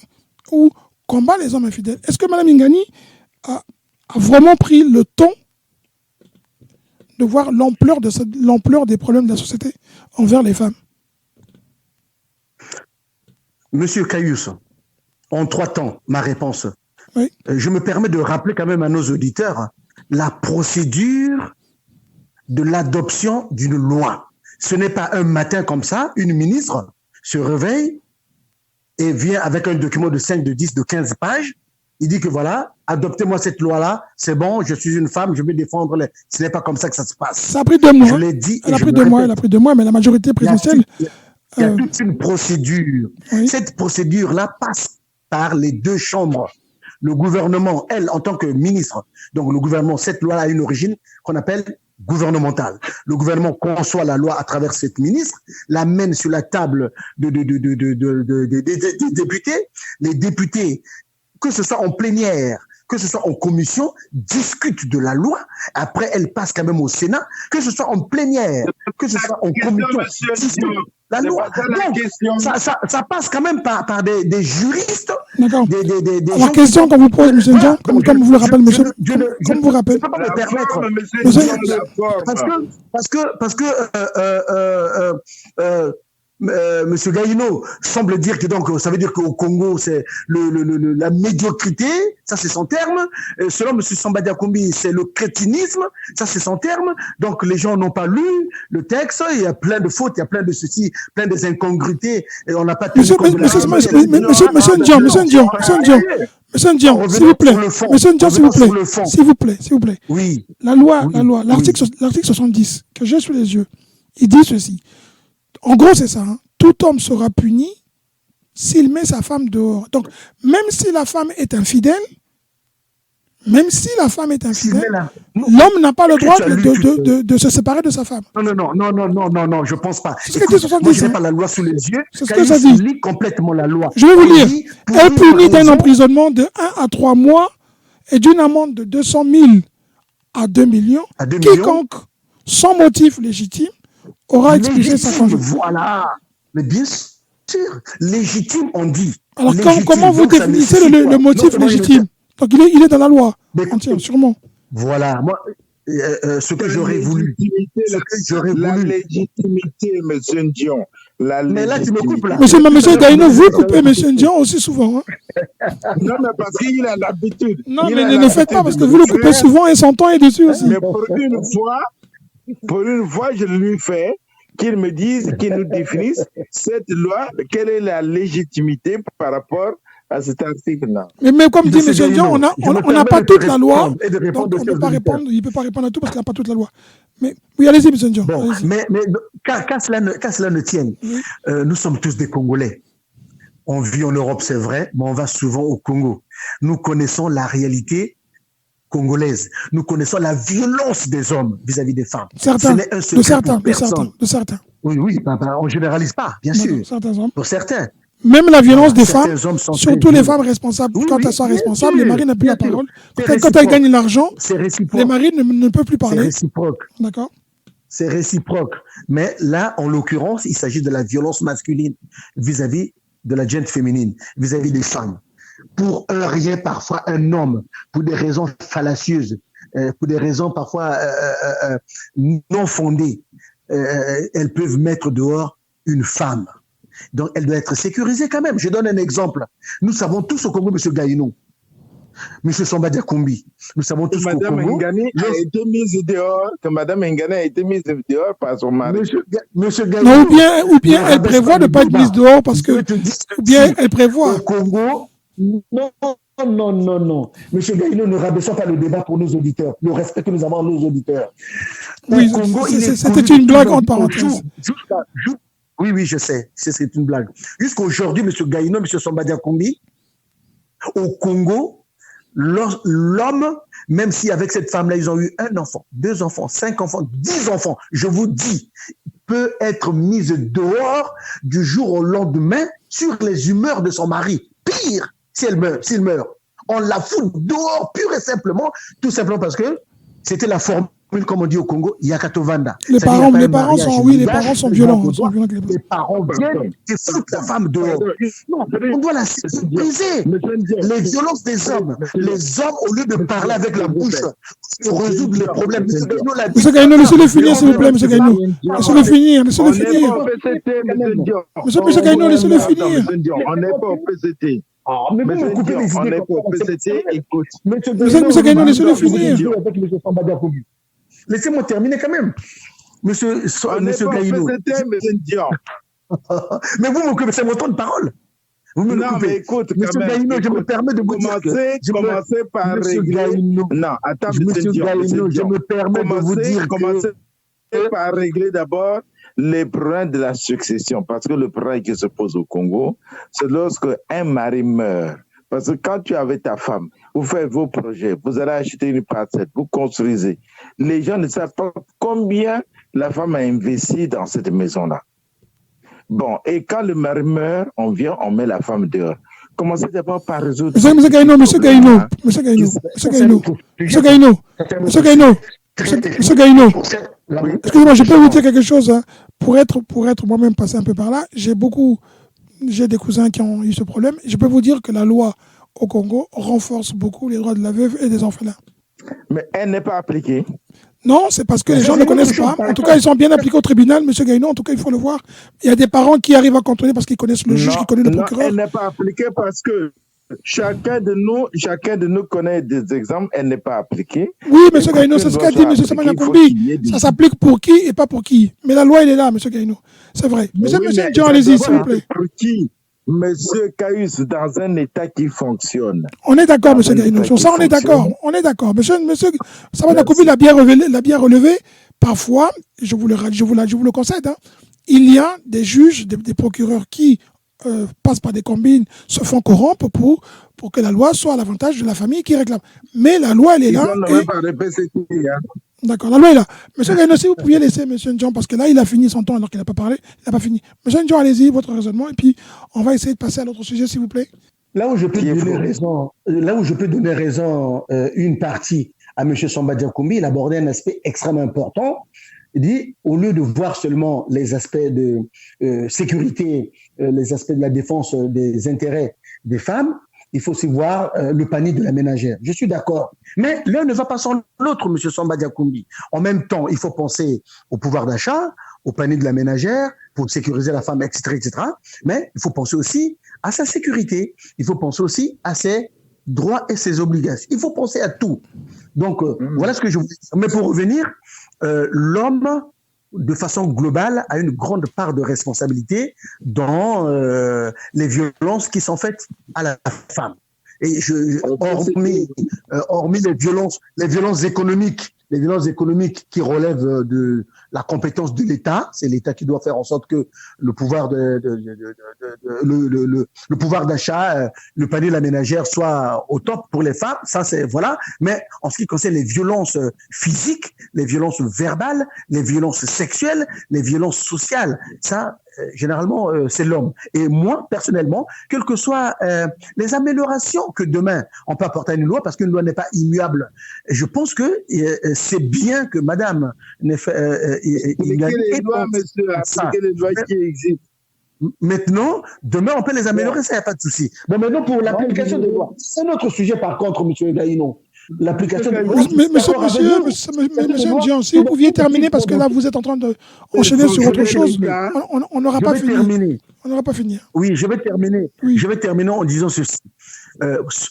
ou combat les hommes infidèles? Est-ce que Mme Ingani a vraiment pris le temps de voir l'ampleur des problèmes de la société envers les femmes? Monsieur Caius, en 3 temps, ma réponse. Oui. Je me permets de rappeler quand même à nos auditeurs la procédure de l'adoption d'une loi. Ce n'est pas un matin comme ça, une ministre se réveille et vient avec un document de 5, de 10, de 15 pages. Il dit que voilà, adoptez-moi cette loi-là, c'est bon, je suis une femme, je vais défendre les... Ce n'est pas comme ça que ça se passe. Ça a pris 2 mois. Je l'ai dit. Elle a pris 2 mois, mais la majorité présidentielle... Il y a toute une procédure. Oui. Cette procédure-là passe par les 2 chambres. Le gouvernement, elle, en tant que ministre, donc le gouvernement, cette loi-là a une origine qu'on appelle gouvernementale. Le gouvernement conçoit la loi à travers cette ministre, l'amène sur la table des députés. Les députés, que ce soit en plénière, que ce soit en commission, discutent de la loi. Après, elle passe quand même au Sénat, que ce soit en plénière, que ce soit en commission, discutent la loi. Donc, ça passe quand même par des juristes. D'accord. Des la question qu'on vous pose, M. Ndian, comme vous le rappelez, monsieur, comme vous rappelez. Je ne peux pas me permettre. Parce que Monsieur Gaïno semble dire que donc ça veut dire qu'au Congo c'est la médiocrité, ça c'est son terme. Selon Monsieur Samba Diakoumbi, c'est le crétinisme, ça c'est son terme. Donc les gens n'ont pas lu le texte, il y a plein de fautes, il y a plein de ceci, plein des incongruités et on n'a pas Monsieur Ndian, s'il vous plaît. Oui. La loi, l'article 70 que j'ai sous les yeux, il dit ceci. En gros, c'est ça. Hein. Tout homme sera puni s'il met sa femme dehors. Donc, même si la femme est infidèle, l'homme n'a pas le droit de se séparer de sa femme. Non, je pense pas. C'est ce que dit 70. Moi, je n'ai pas la loi sous les yeux. C'est ce que ça dit. Lit complètement la loi. Je vais vous lire. Elle punit d'un emprisonnement de 1 à 3 mois et d'une amende de 200 000 à 2 millions. Quiconque, sans motif légitime, aura expulsé sa conjointe. Voilà. Mais bien sûr, légitime, on dit. Alors, comment vous définissez le motif légitime? Donc, il est dans la loi entière, sûrement. Voilà. Moi, ce que j'aurais voulu. La légitimité, M. Ndian. Mais là, tu me coupes là. Monsieur Gaïno, vous coupez M. Ndian aussi souvent. Hein? Non, mais parce qu'il a l'habitude. Non, mais ne le faites pas parce que vous le coupez souvent et son temps est dessus aussi. Mais pour une fois, je lui fais qu'il me dise, qu'il nous définisse cette loi, quelle est la légitimité par rapport à cet article-là. Mais comme dit M. Ndian, on n'a pas toute la loi, donc il ne peut pas répondre à tout parce qu'il n'a pas toute la loi. Mais oui, allez-y, M. Ndian. Bon, mais qu'à cela ne tienne, nous sommes tous des Congolais. On vit en Europe, c'est vrai, mais on va souvent au Congo. Nous connaissons la réalité congolaise. Nous connaissons la violence des hommes vis-à-vis des femmes. De certains. Oui, on ne généralise pas, bien sûr. Certains hommes. Pour certains. Même la violence des femmes, surtout les femmes responsables, quand elles sont responsables, les maris n'ont plus la parole. Quand elles gagnent l'argent, les maris ne peuvent plus parler. C'est réciproque. D'accord. C'est réciproque. Mais là, en l'occurrence, il s'agit de la violence masculine vis-à-vis de la gente féminine, vis-à-vis des femmes. Pour un rien, parfois un homme, pour des raisons fallacieuses, pour des raisons parfois non fondées, elles peuvent mettre dehors une femme. Donc, elle doit être sécurisée quand même. Je donne un exemple. Nous savons tous au Congo, M. Gaïno, M. Samba Diakoumbi, nous savons tous qu'au Congo... Que Mme Ngani a été mise dehors par son mari. Monsieur Gaïno, ou bien elle prévoit de ne pas être mise dehors parce que... Ou bien elle prévoit... Au Congo... Non. Monsieur Gaïno, ne rabaissons pas le débat pour nos auditeurs. Le respect que nous avons à nos auditeurs. Oui, c'était une blague entre parenthèses. Oui, je sais. C'est une blague. Jusqu'aujourd'hui, monsieur Gaïno, monsieur Samba Diakoumbi, au Congo, l'homme, même si avec cette femme-là, ils ont eu 1 enfant, 2 enfants, 5 enfants, 10 enfants, je vous dis, peut être mise dehors du jour au lendemain sur les humeurs de son mari. Pire, s'il meurt. On la fout dehors pure et simplement, tout simplement parce que c'était la formule, comme on dit au Congo, Yakatovanda. Les parents sont violents. Les parents viennent et foutent la femme dehors. Non, on doit la sécuriser. Les violences des hommes. Les hommes, au lieu de parler avec la bouche, résoudre les problèmes. Monsieur Gaïno, laissez-le finir, s'il vous plaît, monsieur Gaïno. Laissez-le finir. Monsieur Gaïno, laissez-le finir. On n'est pas au PCT. Mais vous me coupez les idées. On n'est pas au PCT, écoute. Monsieur Gaïno, laissez-le finir. Laissez-moi terminer quand même. Monsieur Gaïno. Mais vous me coupez, c'est mon temps de parole. Vous me coupez. Mais écoute, monsieur Gaïno, je me permets de vous dire que... Commencez par régler... Non, attends, monsieur Gaïno, je me permets de vous dire Commencez par régler d'abord les problèmes de la succession. Parce que le problème qui se pose au Congo, c'est lorsque un mari meurt. Parce que quand tu es avec ta femme, vous faites vos projets, vous allez acheter une parcelle, vous construisez. Les gens ne savent pas combien la femme a investi dans cette maison-là. Bon, et quand le mari meurt, on vient, on met la femme dehors. Commencez d'abord par résoudre... Monsieur Gaïno, excusez-moi, je peux vous dire quelque chose, hein. Pour être moi-même passé un peu par là, j'ai des cousins qui ont eu ce problème. Je peux vous dire que la loi au Congo renforce beaucoup les droits de la veuve et des orphelins. Mais elle n'est pas appliquée. Non, c'est parce que les gens ne connaissent pas. En tout cas, ils sont bien appliqués au tribunal, monsieur Gaïno. En tout cas, il faut le voir. Il y a des parents qui arrivent à contrôler parce qu'ils connaissent le juge, qui connaît le procureur. Elle n'est pas appliquée parce que chacun de nous connaît des exemples. Elle n'est pas appliquée. Oui, monsieur Gaïno, c'est ce qu'a dit monsieur Samba Diakoumbi. Ça s'applique pour qui et pas pour qui. Mais la loi, elle est là, monsieur Gaïno. C'est vrai. Monsieur Jean, allez-y, s'il vous plaît. Pour qui? Monsieur Caius, dans un État qui fonctionne. On est d'accord, monsieur Gaïno. Sur ça, on est d'accord. On est d'accord. Monsieur Samba Diakoumbi l'a bien relevé. Parfois, je vous le concède, hein, il y a des juges, des procureurs qui passent par des combines, se font corrompre pour que la loi soit à l'avantage de la famille qui réclame. Mais la loi, elle est là. D'accord, la loi est là. Monsieur Gaïno, si vous pouviez laisser monsieur Ndjan, parce que là, il a fini son temps alors qu'il n'a pas parlé. Il n'a pas fini. Monsieur Ndjan, allez-y, votre raisonnement, et puis on va essayer de passer à l'autre sujet, s'il vous plaît. Là où je peux donner raison, une partie à monsieur Samba Diakoumbi, il abordait un aspect extrêmement important. Il dit, au lieu de voir seulement les aspects de sécurité, les aspects de la défense des intérêts des femmes, il faut aussi voir le panier de la ménagère. Je suis d'accord. Mais l'un ne va pas sans l'autre, monsieur Samba Diakoumbi. En même temps, il faut penser au pouvoir d'achat, au panier de la ménagère, pour sécuriser la femme, etc., etc. Mais il faut penser aussi à sa sécurité. Il faut penser aussi à ses droits et ses obligations. Il faut penser à tout. Donc, voilà ce que je voulais dire. Mais pour revenir, l'homme, de façon globale, a une grande part de responsabilité dans les violences qui sont faites à la femme. Et hormis les violences économiques qui relèvent de la compétence de l'État, c'est l'État qui doit faire en sorte que le pouvoir le pouvoir d'achat, le panier de la ménagère soit au top pour les femmes. Ça, c'est voilà. Mais en ce qui concerne les violences physiques, les violences verbales, les violences sexuelles, les violences sociales, ça, généralement, c'est l'homme. Et moi, personnellement, quelles que soient les améliorations que demain on peut apporter à une loi, parce qu'une loi n'est pas immuable, je pense que c'est bien que madame n'ait fait... appliquer les lois, monsieur, appliquer les lois qui existent. Maintenant, demain, on peut les améliorer, ça, il n'y a pas de souci. Bon, maintenant, pour l'application des lois, c'est un autre sujet, par contre, monsieur Gaïno. L'application des lois. Monsieur Ndjan, si vous pouviez terminer, parce que là, vous êtes en train d'enchaîner sur autre chose, on n'aura pas fini. On n'aura pas fini. Oui, je vais terminer. Oui. Je vais terminer en disant ceci.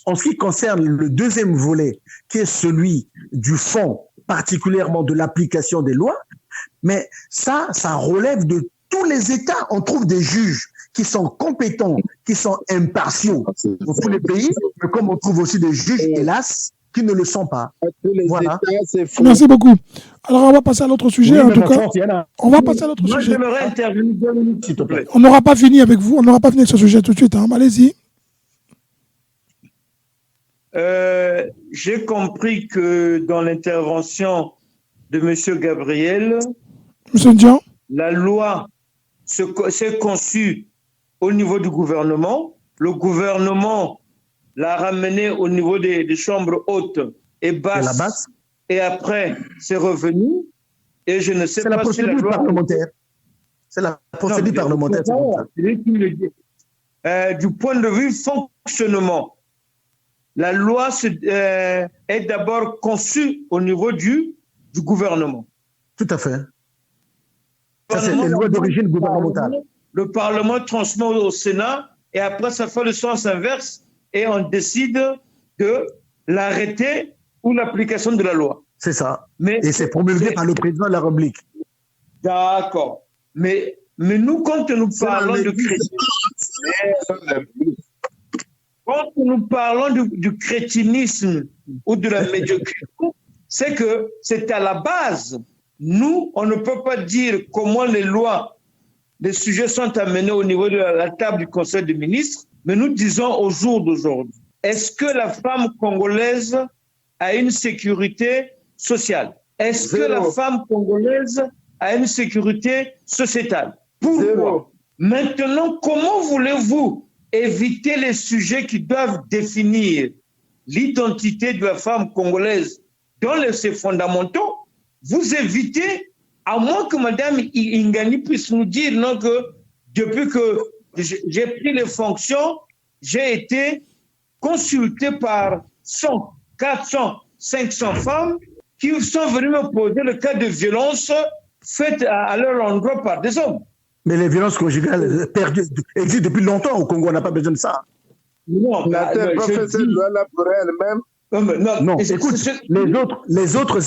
En ce qui concerne le deuxième volet, qui est celui du fond, particulièrement de l'application des lois, mais ça relève de tous les États. On trouve des juges qui sont compétents, qui sont impartiaux dans tous les pays, mais comme on trouve aussi des juges, hélas, qui ne le sont pas. Voilà. Merci beaucoup. Alors, on va passer à l'autre sujet, en tout cas. On va passer à l'autre sujet. J'aimerais intervenir 2 minutes, s'il te plaît. On n'aura pas fini avec vous, on n'aura pas fini avec ce sujet tout de suite. Hein. Allez-y. J'ai compris que dans l'intervention de M. Gabriel, la loi s'est conçue au niveau du gouvernement. Le gouvernement l'a ramenée au niveau des chambres hautes et basses. Et après, c'est revenu. Et je ne sais pas si la loi... parlementaire. C'est la procédure parlementaire. Du point de vue fonctionnement, la loi est d'abord conçue au niveau du gouvernement. Tout à fait. Ça, c'est les lois d'origine gouvernementale. Le Parlement transmet au Sénat et après, ça fait le sens inverse et on décide de l'arrêter ou l'application de la loi. C'est ça. Et c'est promulgué par le président de la République. D'accord. Mais nous, quand nous parlons de crétinisme ou de la médiocrité, c'est que c'est à la base. Nous, on ne peut pas dire comment les lois, les sujets sont amenés au niveau de la table du Conseil des ministres, mais nous disons au jour d'aujourd'hui, est-ce que la femme congolaise a une sécurité sociale? est-ce que la femme congolaise a une sécurité sociétale? Pourquoi? Maintenant, comment voulez-vous éviter les sujets qui doivent définir l'identité de la femme congolaise dans ses fondamentaux? Vous évitez, à moins que Mme Ingani puisse nous dire non, que depuis que j'ai pris les fonctions, j'ai été consulté par 100, 400, 500 femmes qui sont venues me poser le cas de violence faites à leur endroit par des hommes. Mais les violences conjugales existent depuis longtemps au Congo, on n'a pas besoin de ça. Non, la terre pas fait cette loi-là pour elle-même. Non, écoute, les autres,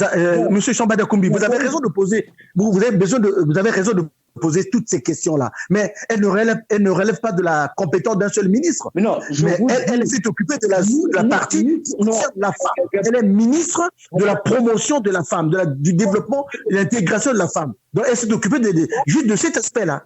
Monsieur Chambada Koumbi, vous avez raison de poser, vous avez raison de poser toutes ces questions-là, mais elles ne relèvent pas de la compétence d'un seul ministre. Mais non, elle s'est occupée de la partie qui concerne la femme. Elle est ministre de la promotion de la femme, du développement et de l'intégration de la femme. Donc elle s'est occupée juste de cet aspect-là.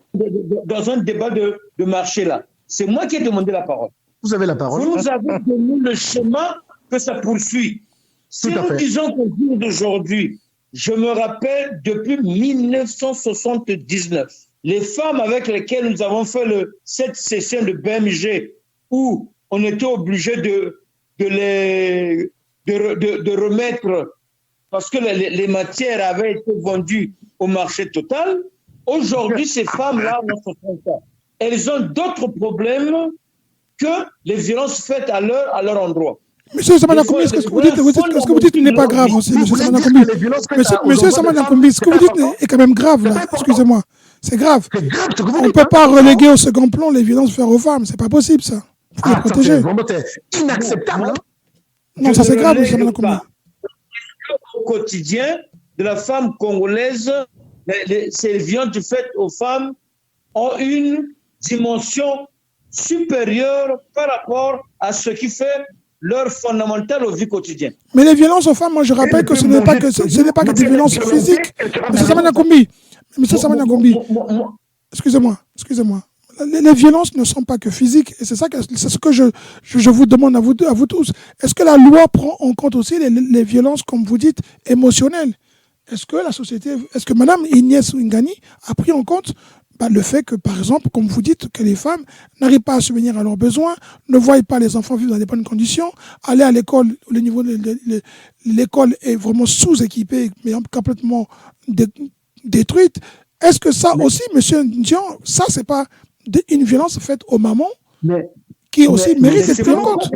Dans un débat de marché là, c'est moi qui ai demandé la parole. Vous avez la parole. Vous nous avez donné le chemin que ça poursuit. Si nous disons qu'au jour d'aujourd'hui, je me rappelle depuis 1979, les femmes avec lesquelles nous avons fait cette session de BMG où on était obligé de remettre, parce que les matières avaient été vendues au marché total, aujourd'hui ces femmes-là ont 60 ans. Elles ont d'autres problèmes que les violences faites à leur endroit. Monsieur Samana Koumbi, est-ce que vous dites n'est pas grave aussi, Monsieur Samana Koumbi? Monsieur Samana Koumbi, ce que vous dites est quand même grave, là. Excusez-moi. C'est grave. On ne peut pas reléguer au second plan les violences faites aux femmes. C'est pas possible, ça. Il faut les protéger. C'est inacceptable. Non, ça c'est grave, Monsieur Samana Koumbi. Au quotidien de la femme congolaise, ces violences faites aux femmes ont une dimension supérieure par rapport à ce qui fait leur fondamental aux vies quotidiennes. Mais les violences aux femmes, moi je rappelle que ce n'est pas que des violences physiques. Monsieur Samana Koumbi, excusez-moi. Les violences ne sont pas que physiques, et c'est ce que je vous demande à vous tous. Est-ce que la loi prend en compte aussi les violences, comme vous dites, émotionnelles? Est-ce que Mme Inès Ngani a pris en compte le fait que, par exemple, comme vous dites, que les femmes n'arrivent pas à subvenir à leurs besoins, ne voient pas les enfants vivre dans des bonnes conditions, aller à l'école, le niveau de l'école est vraiment sous-équipé, mais complètement détruite. Est-ce que ça aussi, Monsieur Ndian, ça, c'est pas une violence faite aux mamans qui aussi mérite d'être prise en compte?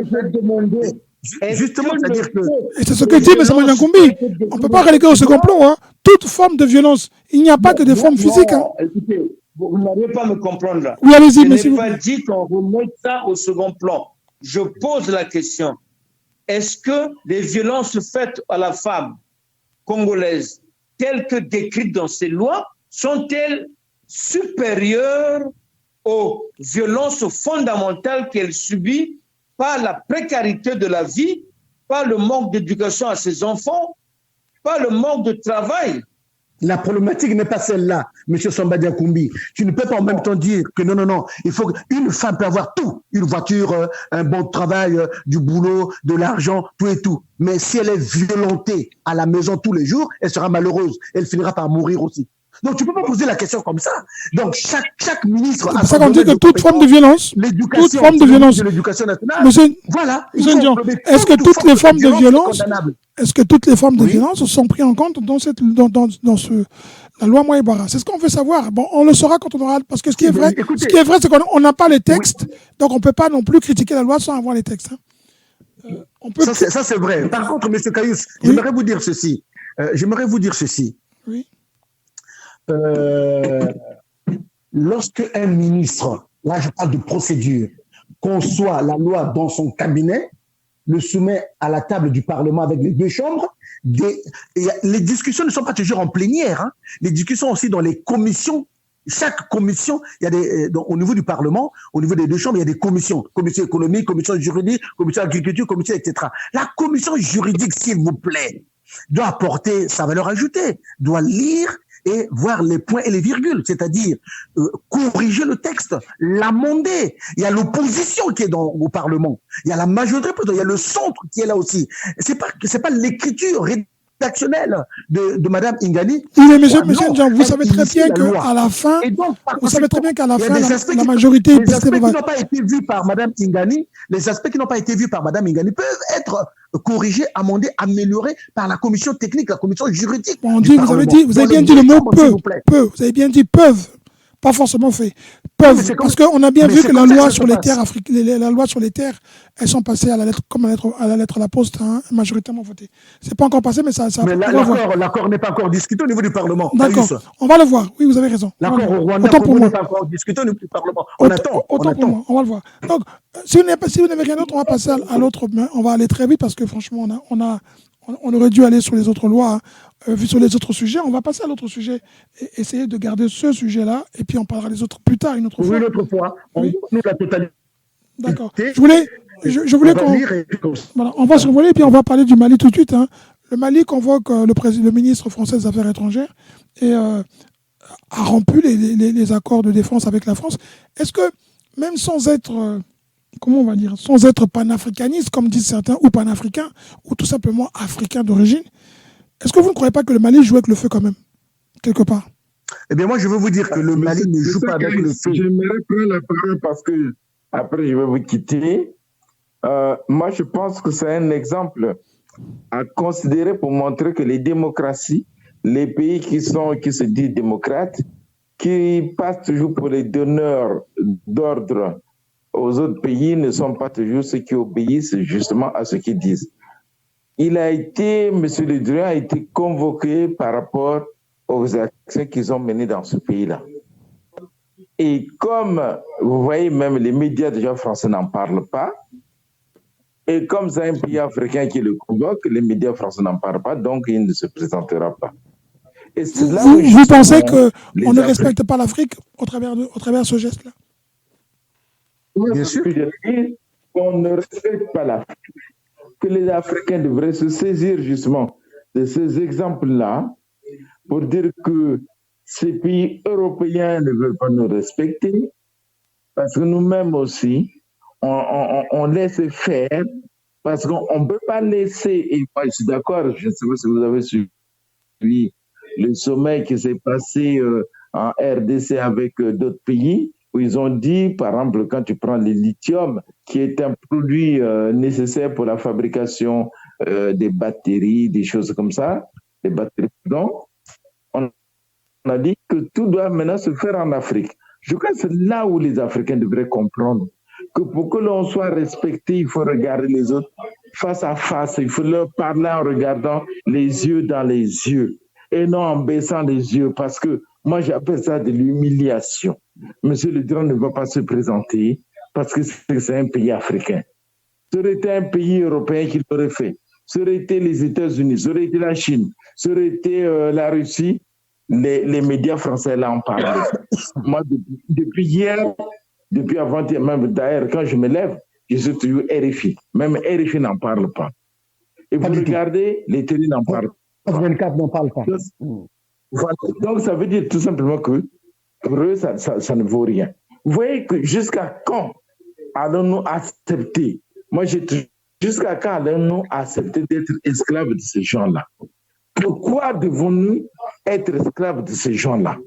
Justement, c'est-à-dire que... Et c'est ce que dit M. Manyankoumbi. On ne peut pas reléguer au second plan toute forme de violence. Il n'y a pas que des formes physiques. Écoutez, vous n'arrivez pas à me comprendre là. Oui, allez-y, monsieur. Je n'ai pas dit qu'on remet ça au second plan. Je pose la question. Est-ce que les violences faites à la femme congolaise, telles que décrites dans ces lois, sont-elles supérieures aux violences fondamentales qu'elle subit par la précarité de la vie, par le manque d'éducation à ses enfants, par le manque de travail? La problématique n'est pas celle-là, M. Sambadia Koumbi. Tu ne peux pas en même temps dire que non, il faut qu'une femme peut avoir tout, une voiture, un bon travail, du boulot, de l'argent, tout et tout. Mais si elle est violentée à la maison tous les jours, elle sera malheureuse, elle finira par mourir aussi. Donc tu ne peux pas poser la question comme ça. Donc chaque ministre... C'est pour ça qu'on dit que toute forme de violence, toute forme de violence... L'éducation nationale, voilà. Est-ce que toutes les formes de violence... Est-ce que toutes les formes de violence sont prises en compte dans la loi Mouaïbara? C'est ce qu'on veut savoir. Bon, on le saura quand on aura... Parce que ce qui est vrai, c'est qu'on n'a pas les textes, donc on ne peut pas non plus critiquer la loi sans avoir les textes. Ça, c'est vrai. Par contre, M. Kayous, j'aimerais vous dire ceci. Oui. Lorsque un ministre, là je parle de procédure, conçoit la loi dans son cabinet, le soumet à la table du Parlement avec les deux chambres, les discussions ne sont pas toujours en plénière, les discussions aussi dans les commissions. Chaque commission, il y a au niveau du Parlement, au niveau des deux chambres, il y a des commissions. Commission économique, commission juridique, commission agriculture, commission, etc. La commission juridique, s'il vous plaît, doit apporter sa valeur ajoutée, doit lire et voir les points et les virgules, c'est-à-dire corriger le texte, l'amender. Il y a l'opposition qui est au Parlement, il y a la majorité, il y a le centre qui est là aussi. C'est pas l'écriture rédactionnelle de Mme Ingani. Oui, mais monsieur Jean, vous savez très bien qu'à la fin, vous savez très bien qu'à la fin, la majorité... Les aspects qui n'ont pas été vus par Mme Ingani, les aspects qui n'ont pas été vus par Mme Ingani peuvent être corrigés, amendés, améliorés par la commission technique, la commission juridique. Bon, vous avez bien dit le mot peu. Vous avez bien dit peuvent. Pas forcément fait. Peuvent, parce qu'on a bien vu que la loi sur les terres africaines, la loi sur les terres, elles sont passées à la lettre, comme à la lettre à la poste, hein, majoritairement votées. C'est pas encore passé, mais ça. Mais l'accord n'est pas encore discuté au niveau du Parlement. D'accord. On va le voir. Oui, vous avez raison. L'accord au Rwanda n'est pas encore discuté au niveau du Parlement. On attend. Pour moi. On va le voir. Donc, si vous n'avez rien d'autre, on va passer à l'autre. On va aller très vite parce que franchement, on aurait dû aller sur les autres lois. Vu sur les autres sujets, on va passer à l'autre sujet et essayer de garder ce sujet-là et puis on parlera des autres plus tard, une autre fois. Oui, une autre fois. Oui. On la totalité. D'accord. Je voulais qu'on... Voilà, on va survoler et puis on va parler du Mali tout de suite. Hein. Le Mali convoque le ministre français des Affaires étrangères et a rompu les accords de défense avec la France. Est-ce que, même sans être... comment on va dire, sans être panafricaniste, comme disent certains, ou panafricain, ou tout simplement africain d'origine, est-ce que vous ne croyez pas que le Mali joue avec le feu quand même, quelque part? Eh bien, moi, je veux vous dire que le Mali ne joue pas avec le feu. J'aimerais prendre la parole parce que, après, je vais vous quitter. Moi, je pense que c'est un exemple à considérer pour montrer que les démocraties, les pays qui se disent démocrates, qui passent toujours pour les donneurs d'ordre aux autres pays, ne sont pas toujours ceux qui obéissent justement à ce qu'ils disent. M. Le Drian a été convoqué par rapport aux actions qu'ils ont menées dans ce pays-là. Et comme vous voyez, même les médias déjà français n'en parlent pas, et comme c'est un pays africain qui le convoque, les médias français n'en parlent pas, donc il ne se présentera pas. Et vous pensez qu'on ne respecte pas l'Afrique au travers ce geste-là? Bien sûr. On ne respecte pas l'Afrique. Que les Africains devraient se saisir justement de ces exemples-là pour dire que ces pays européens ne veulent pas nous respecter, parce que nous-mêmes aussi, on laisse faire, parce qu'on ne peut pas laisser, et moi je suis d'accord, je ne sais pas si vous avez suivi le sommet qui s'est passé en RDC avec d'autres pays, où ils ont dit, par exemple, quand tu prends le lithium, qui est un produit nécessaire pour la fabrication des batteries, des choses comme ça, des batteries, donc, on a dit que tout doit maintenant se faire en Afrique. Je crois que c'est là où les Africains devraient comprendre que pour que l'on soit respecté, il faut regarder les autres face à face, il faut leur parler en regardant les yeux dans les yeux et non en baissant les yeux, parce que moi j'appelle ça de l'humiliation. Monsieur Le Drian ne va pas se présenter parce que c'est un pays africain. Ça aurait été un pays européen qui l'aurait fait. Ça aurait été les États-Unis, ça aurait été la Chine, ça aurait été la Russie. Les médias français là en parlent. Moi, depuis hier, depuis avant-hier, même d'ailleurs, quand je me lève, je suis toujours RFI. Même RFI n'en parle pas. Et vous regardez, les télés n'en parlent pas. 24 n'en parle pas. Voilà. Donc, ça veut dire tout simplement que pour eux, ça ne vaut rien. Vous voyez que jusqu'à quand allons-nous accepter? Moi, jusqu'à quand allons-nous accepter d'être esclaves de ces gens-là? Pourquoi devons-nous être esclaves de ces gens-là?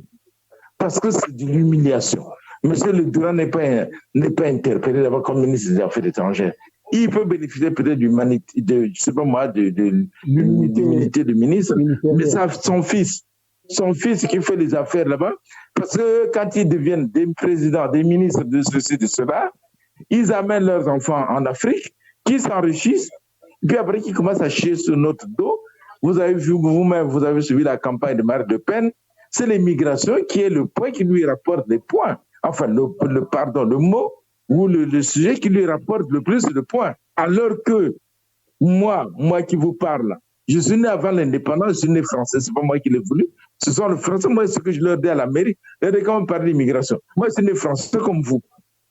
Parce que c'est de l'humiliation. Monsieur Le Drian n'est pas interpellé d'abord comme ministre des Affaires étrangères. Il peut bénéficier peut-être d'immunité de ministre, mais ça, son fils qui fait les affaires là-bas, parce que quand ils deviennent des présidents, des ministres de ceci, de cela, ils amènent leurs enfants en Afrique, qui s'enrichissent, puis après qui commencent à chier sur notre dos. Vous avez vu vous-même, vous avez suivi la campagne de Marine Le Pen, c'est l'immigration qui est le point qui lui rapporte les points. Enfin, le mot ou le sujet qui lui rapporte le plus de points. Alors que moi qui vous parle, je suis né avant l'indépendance, je suis né français, c'est pas moi qui l'ai voulu. Ce sont les Français, moi, ce que je leur dis à la mairie, quand on parle d'immigration, moi, je suis né français comme vous,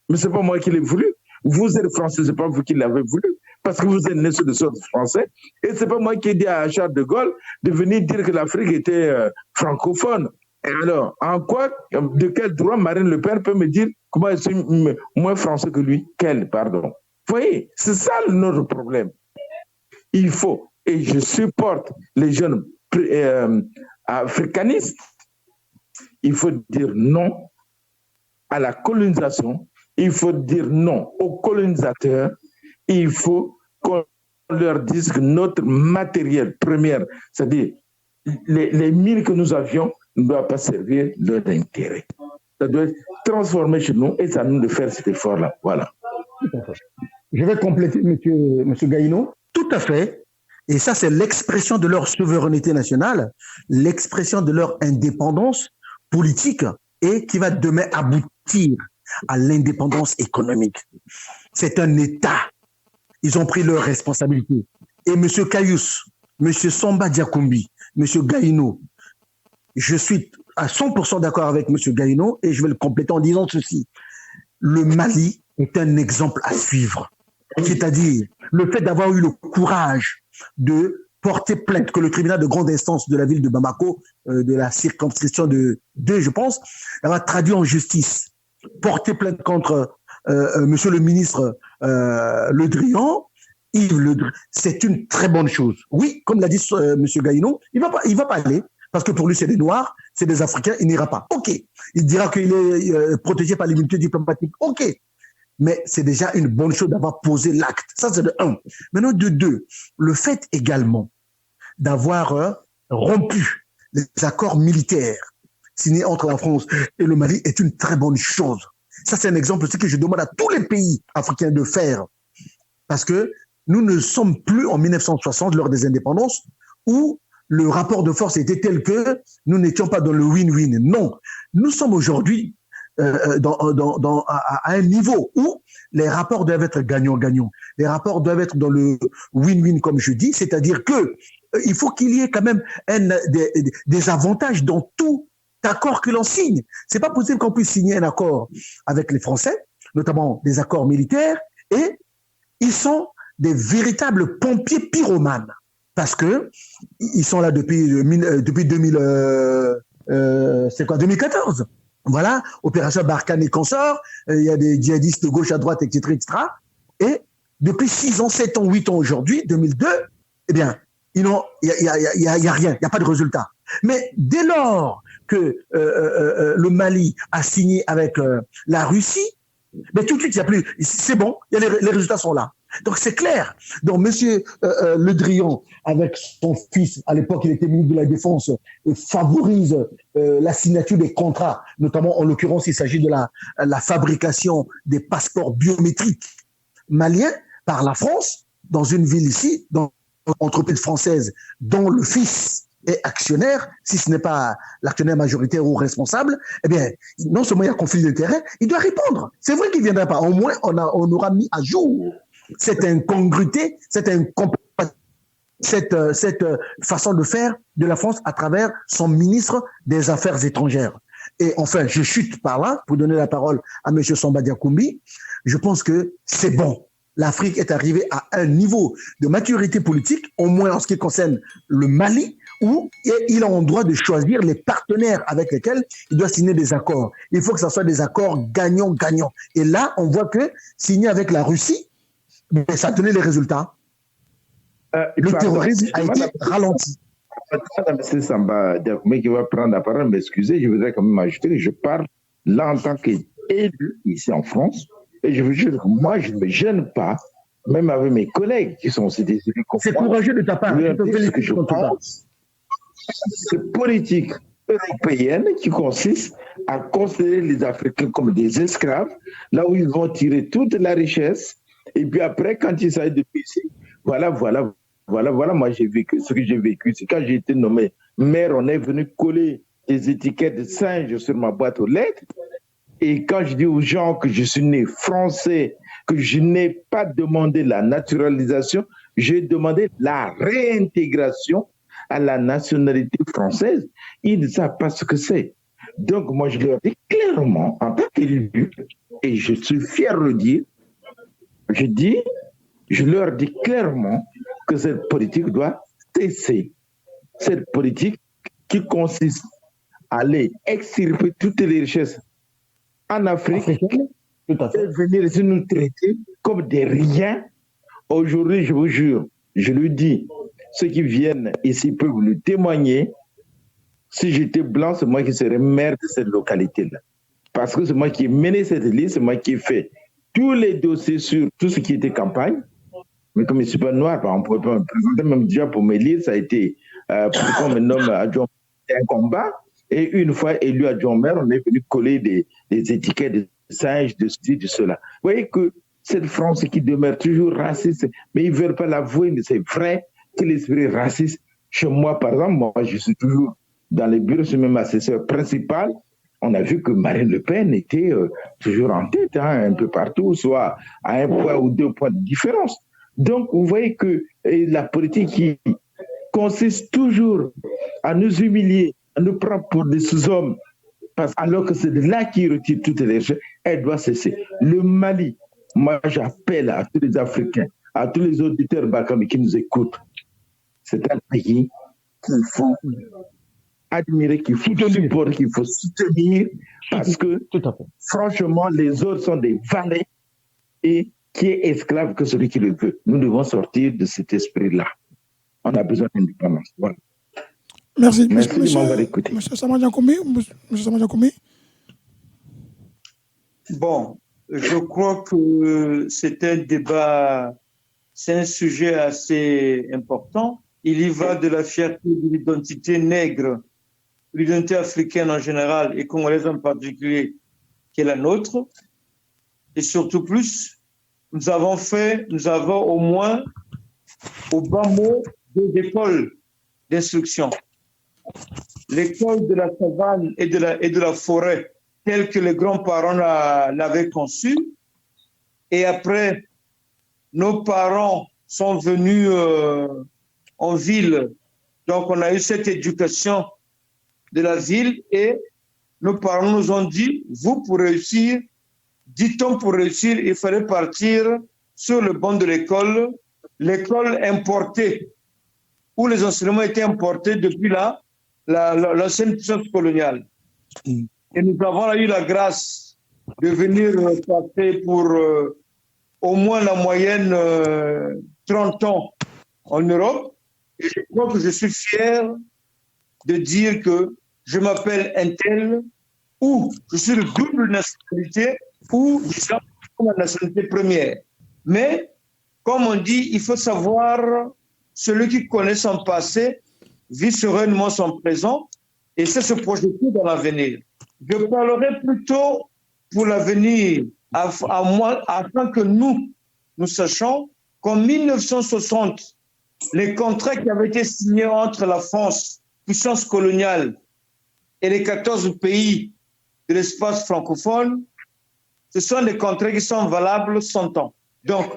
mais c'est pas moi qui l'ai voulu. Vous êtes français, c'est pas vous qui l'avez voulu, parce que vous êtes né sur le sol français. Et c'est pas moi qui ai dit à Charles de Gaulle de venir dire que l'Afrique était francophone. Et alors, de quel droit Marine Le Pen peut me dire comment je suis moins français que lui? Quel, pardon. Vous voyez, c'est ça notre problème. Il faut et je supporte les jeunes africanistes, il faut dire non à la colonisation, il faut dire non aux colonisateurs, il faut qu'on leur dise que notre matériel premier, c'est-à-dire les mines que nous avions, ne doivent pas servir leur intérêt. Ça doit être transformé chez nous et c'est à nous de faire cet effort-là. Voilà. Je vais compléter, monsieur Gaïno. Tout à fait. Et ça, c'est l'expression de leur souveraineté nationale, l'expression de leur indépendance politique et qui va demain aboutir à l'indépendance économique. C'est un État. Ils ont pris leurs responsabilités. Et M. Kayous, M. Samba Diakoumbi, M. Gaïno, je suis à 100% d'accord avec M. Gaïno et je vais le compléter en disant ceci. Le Mali est un exemple à suivre. C'est-à-dire le fait d'avoir eu le courage de porter plainte que le tribunal de grande instance de la ville de Bamako, de la circonscription de 2, je pense, a traduit en justice. Porter plainte contre monsieur le ministre Le Drian, Yves Le Drian, c'est une très bonne chose. Oui, comme l'a dit monsieur Gaïno, il va pas aller. Parce que pour lui, c'est des Noirs, c'est des Africains, il n'ira pas. OK. Il dira qu'il est protégé par l'immunité diplomatique. OK. Mais c'est déjà une bonne chose d'avoir posé l'acte. Ça, c'est de 1. Maintenant, de 2, le fait également d'avoir rompu les accords militaires signés entre la France et le Mali est une très bonne chose. Ça, c'est un exemple aussi que je demande à tous les pays africains de faire. Parce que nous ne sommes plus en 1960, lors des indépendances, où le rapport de force était tel que nous n'étions pas dans le win-win. Non, nous sommes aujourd'hui à un niveau où les rapports doivent être gagnant-gagnant. Les rapports doivent être dans le win-win, comme je dis, c'est-à-dire que il faut qu'il y ait quand même des avantages dans tout accord que l'on signe. C'est pas possible qu'on puisse signer un accord avec les Français, notamment des accords militaires, et ils sont des véritables pompiers pyromanes. Parce que ils sont là depuis 2014. Voilà, opération Barkhane et consorts, il y a des djihadistes de gauche à droite, etc., etc. Et depuis 6 ans, 7 ans, 8 ans aujourd'hui, 2002, eh bien, il y a rien, il n'y a pas de résultat. Mais dès lors que le Mali a signé avec la Russie, mais tout de suite, il y a plus, c'est bon, les résultats sont là. Donc c'est clair. Donc monsieur Le Drian, avec son fils, à l'époque il était ministre de la Défense, favorise la signature des contrats, notamment en l'occurrence il s'agit de la fabrication des passeports biométriques maliens par la France, dans une ville ici, dans une entreprise française dont le fils est actionnaire, si ce n'est pas l'actionnaire majoritaire ou responsable, eh bien, non seulement il y a conflit d'intérêts, il doit répondre. C'est vrai qu'il ne viendra pas. Au moins, on aura mis à jour cette incongruité, cette façon de faire de la France à travers son ministre des Affaires étrangères. Et enfin, je chute par là pour donner la parole à M. Samba Diakoumbi. Je pense que c'est bon. L'Afrique est arrivée à un niveau de maturité politique, au moins en ce qui concerne le Mali, où il a le droit de choisir les partenaires avec lesquels il doit signer des accords. Il faut que ce soit des accords gagnant-gagnant. Et là, on voit que signer avec la Russie, ça a donné les résultats. Le terrorisme a été ralenti. Madame Samba Diakoumbi qui va prendre la parole, m'excuser, je voudrais quand même ajouter que je parle là en tant qu'élu ici en France. Et je vous jure que moi, je ne me gêne pas, même avec mes collègues qui sont aussi des élus. C'est courageux de ta part. Je pense cette politique européenne qui consiste à considérer les Africains comme des esclaves, là où ils vont tirer toute la richesse. Et puis après, quand il s'agit de ici, voilà, moi j'ai vécu ce que j'ai vécu. C'est quand j'ai été nommé maire, on est venu coller des étiquettes de singe sur ma boîte aux lettres. Et quand je dis aux gens que je suis né français, que je n'ai pas demandé la naturalisation, j'ai demandé la réintégration à la nationalité française. Ils ne savent pas ce que c'est. Donc moi je leur dis clairement, en tant qu'élu, et je suis fier de le dire, je leur dis clairement que cette politique doit cesser. Cette politique qui consiste à aller extirper toutes les richesses en Afrique et venir ici nous traiter comme des riens. Aujourd'hui, je vous jure, je le dis, ceux qui viennent ici peuvent vous le témoigner. Si j'étais blanc, c'est moi qui serais maire de cette localité-là. Parce que c'est moi qui ai mené cette liste, c'est moi qui ai fait tous les dossiers sur tout ce qui était campagne. Mais comme je ne suis pas noir, on ne pouvait pas me présenter, même déjà pour me lire, ça a été, pour qu'on me nomme adjoint, un combat. Et une fois élu adjoint maire, on est venu coller des étiquettes de singes, de ceci, de cela. Vous voyez que cette France qui demeure toujours raciste, mais ils ne veulent pas l'avouer, mais c'est vrai que l'esprit raciste, chez moi, par exemple, moi, je suis toujours dans les bureaux, je suis même assesseur principal. On a vu que Marine Le Pen était toujours en tête, un peu partout, soit à 1 point ou 2 points de différence. Donc, vous voyez que la politique qui consiste toujours à nous humilier, à nous prendre pour des sous-hommes, alors que c'est de là qu'ils retirent toutes les choses, elle doit cesser. Le Mali, moi j'appelle à tous les Africains, à tous les auditeurs Bakami qui nous écoutent, c'est un pays qu'il faut admirer, qu'il faut supporter, qu'il faut soutenir, parce que franchement, les autres sont des valets et qui est esclave que celui qui le veut. Nous devons sortir de cet esprit-là. On a besoin d'indépendance. Voilà. Merci. Merci de m'avoir écouté. Monsieur Samadjakoumi. Bon, je crois que c'est un débat, c'est un sujet assez important. Il y va de la fierté de l'identité nègre, l'identité africaine en général et congolaise en particulier, qui est la nôtre. Et surtout plus, nous avons au moins, au bas mot, 2 écoles d'instruction. L'école de la savane et de la forêt, telle que les grands-parents l'avaient conçue. Et après, nos parents sont venus en ville. Donc, on a eu cette éducation de la ville et nos parents nous ont dit, vous, pour réussir, dit-on pour réussir, il fallait partir sur le banc de l'école importée, où les enseignements étaient importés depuis l'ancienne puissance coloniale. Et nous avons eu la grâce de venir passer pour au moins la moyenne 30 ans en Europe. Et je crois que je suis fier de dire que je m'appelle un tel, ou je suis de double nationalité, ou je suis ma nationalité première. Mais, comme on dit, il faut savoir, celui qui connaît son passé vit sereinement son présent et sait se projeter dans l'avenir. Je parlerai plutôt pour l'avenir, afin que nous sachions qu'en 1960, les contrats qui avaient été signés entre la France, puissance coloniale, et les 14 pays de l'espace francophone, ce sont des contrats qui sont valables 100 ans. Donc,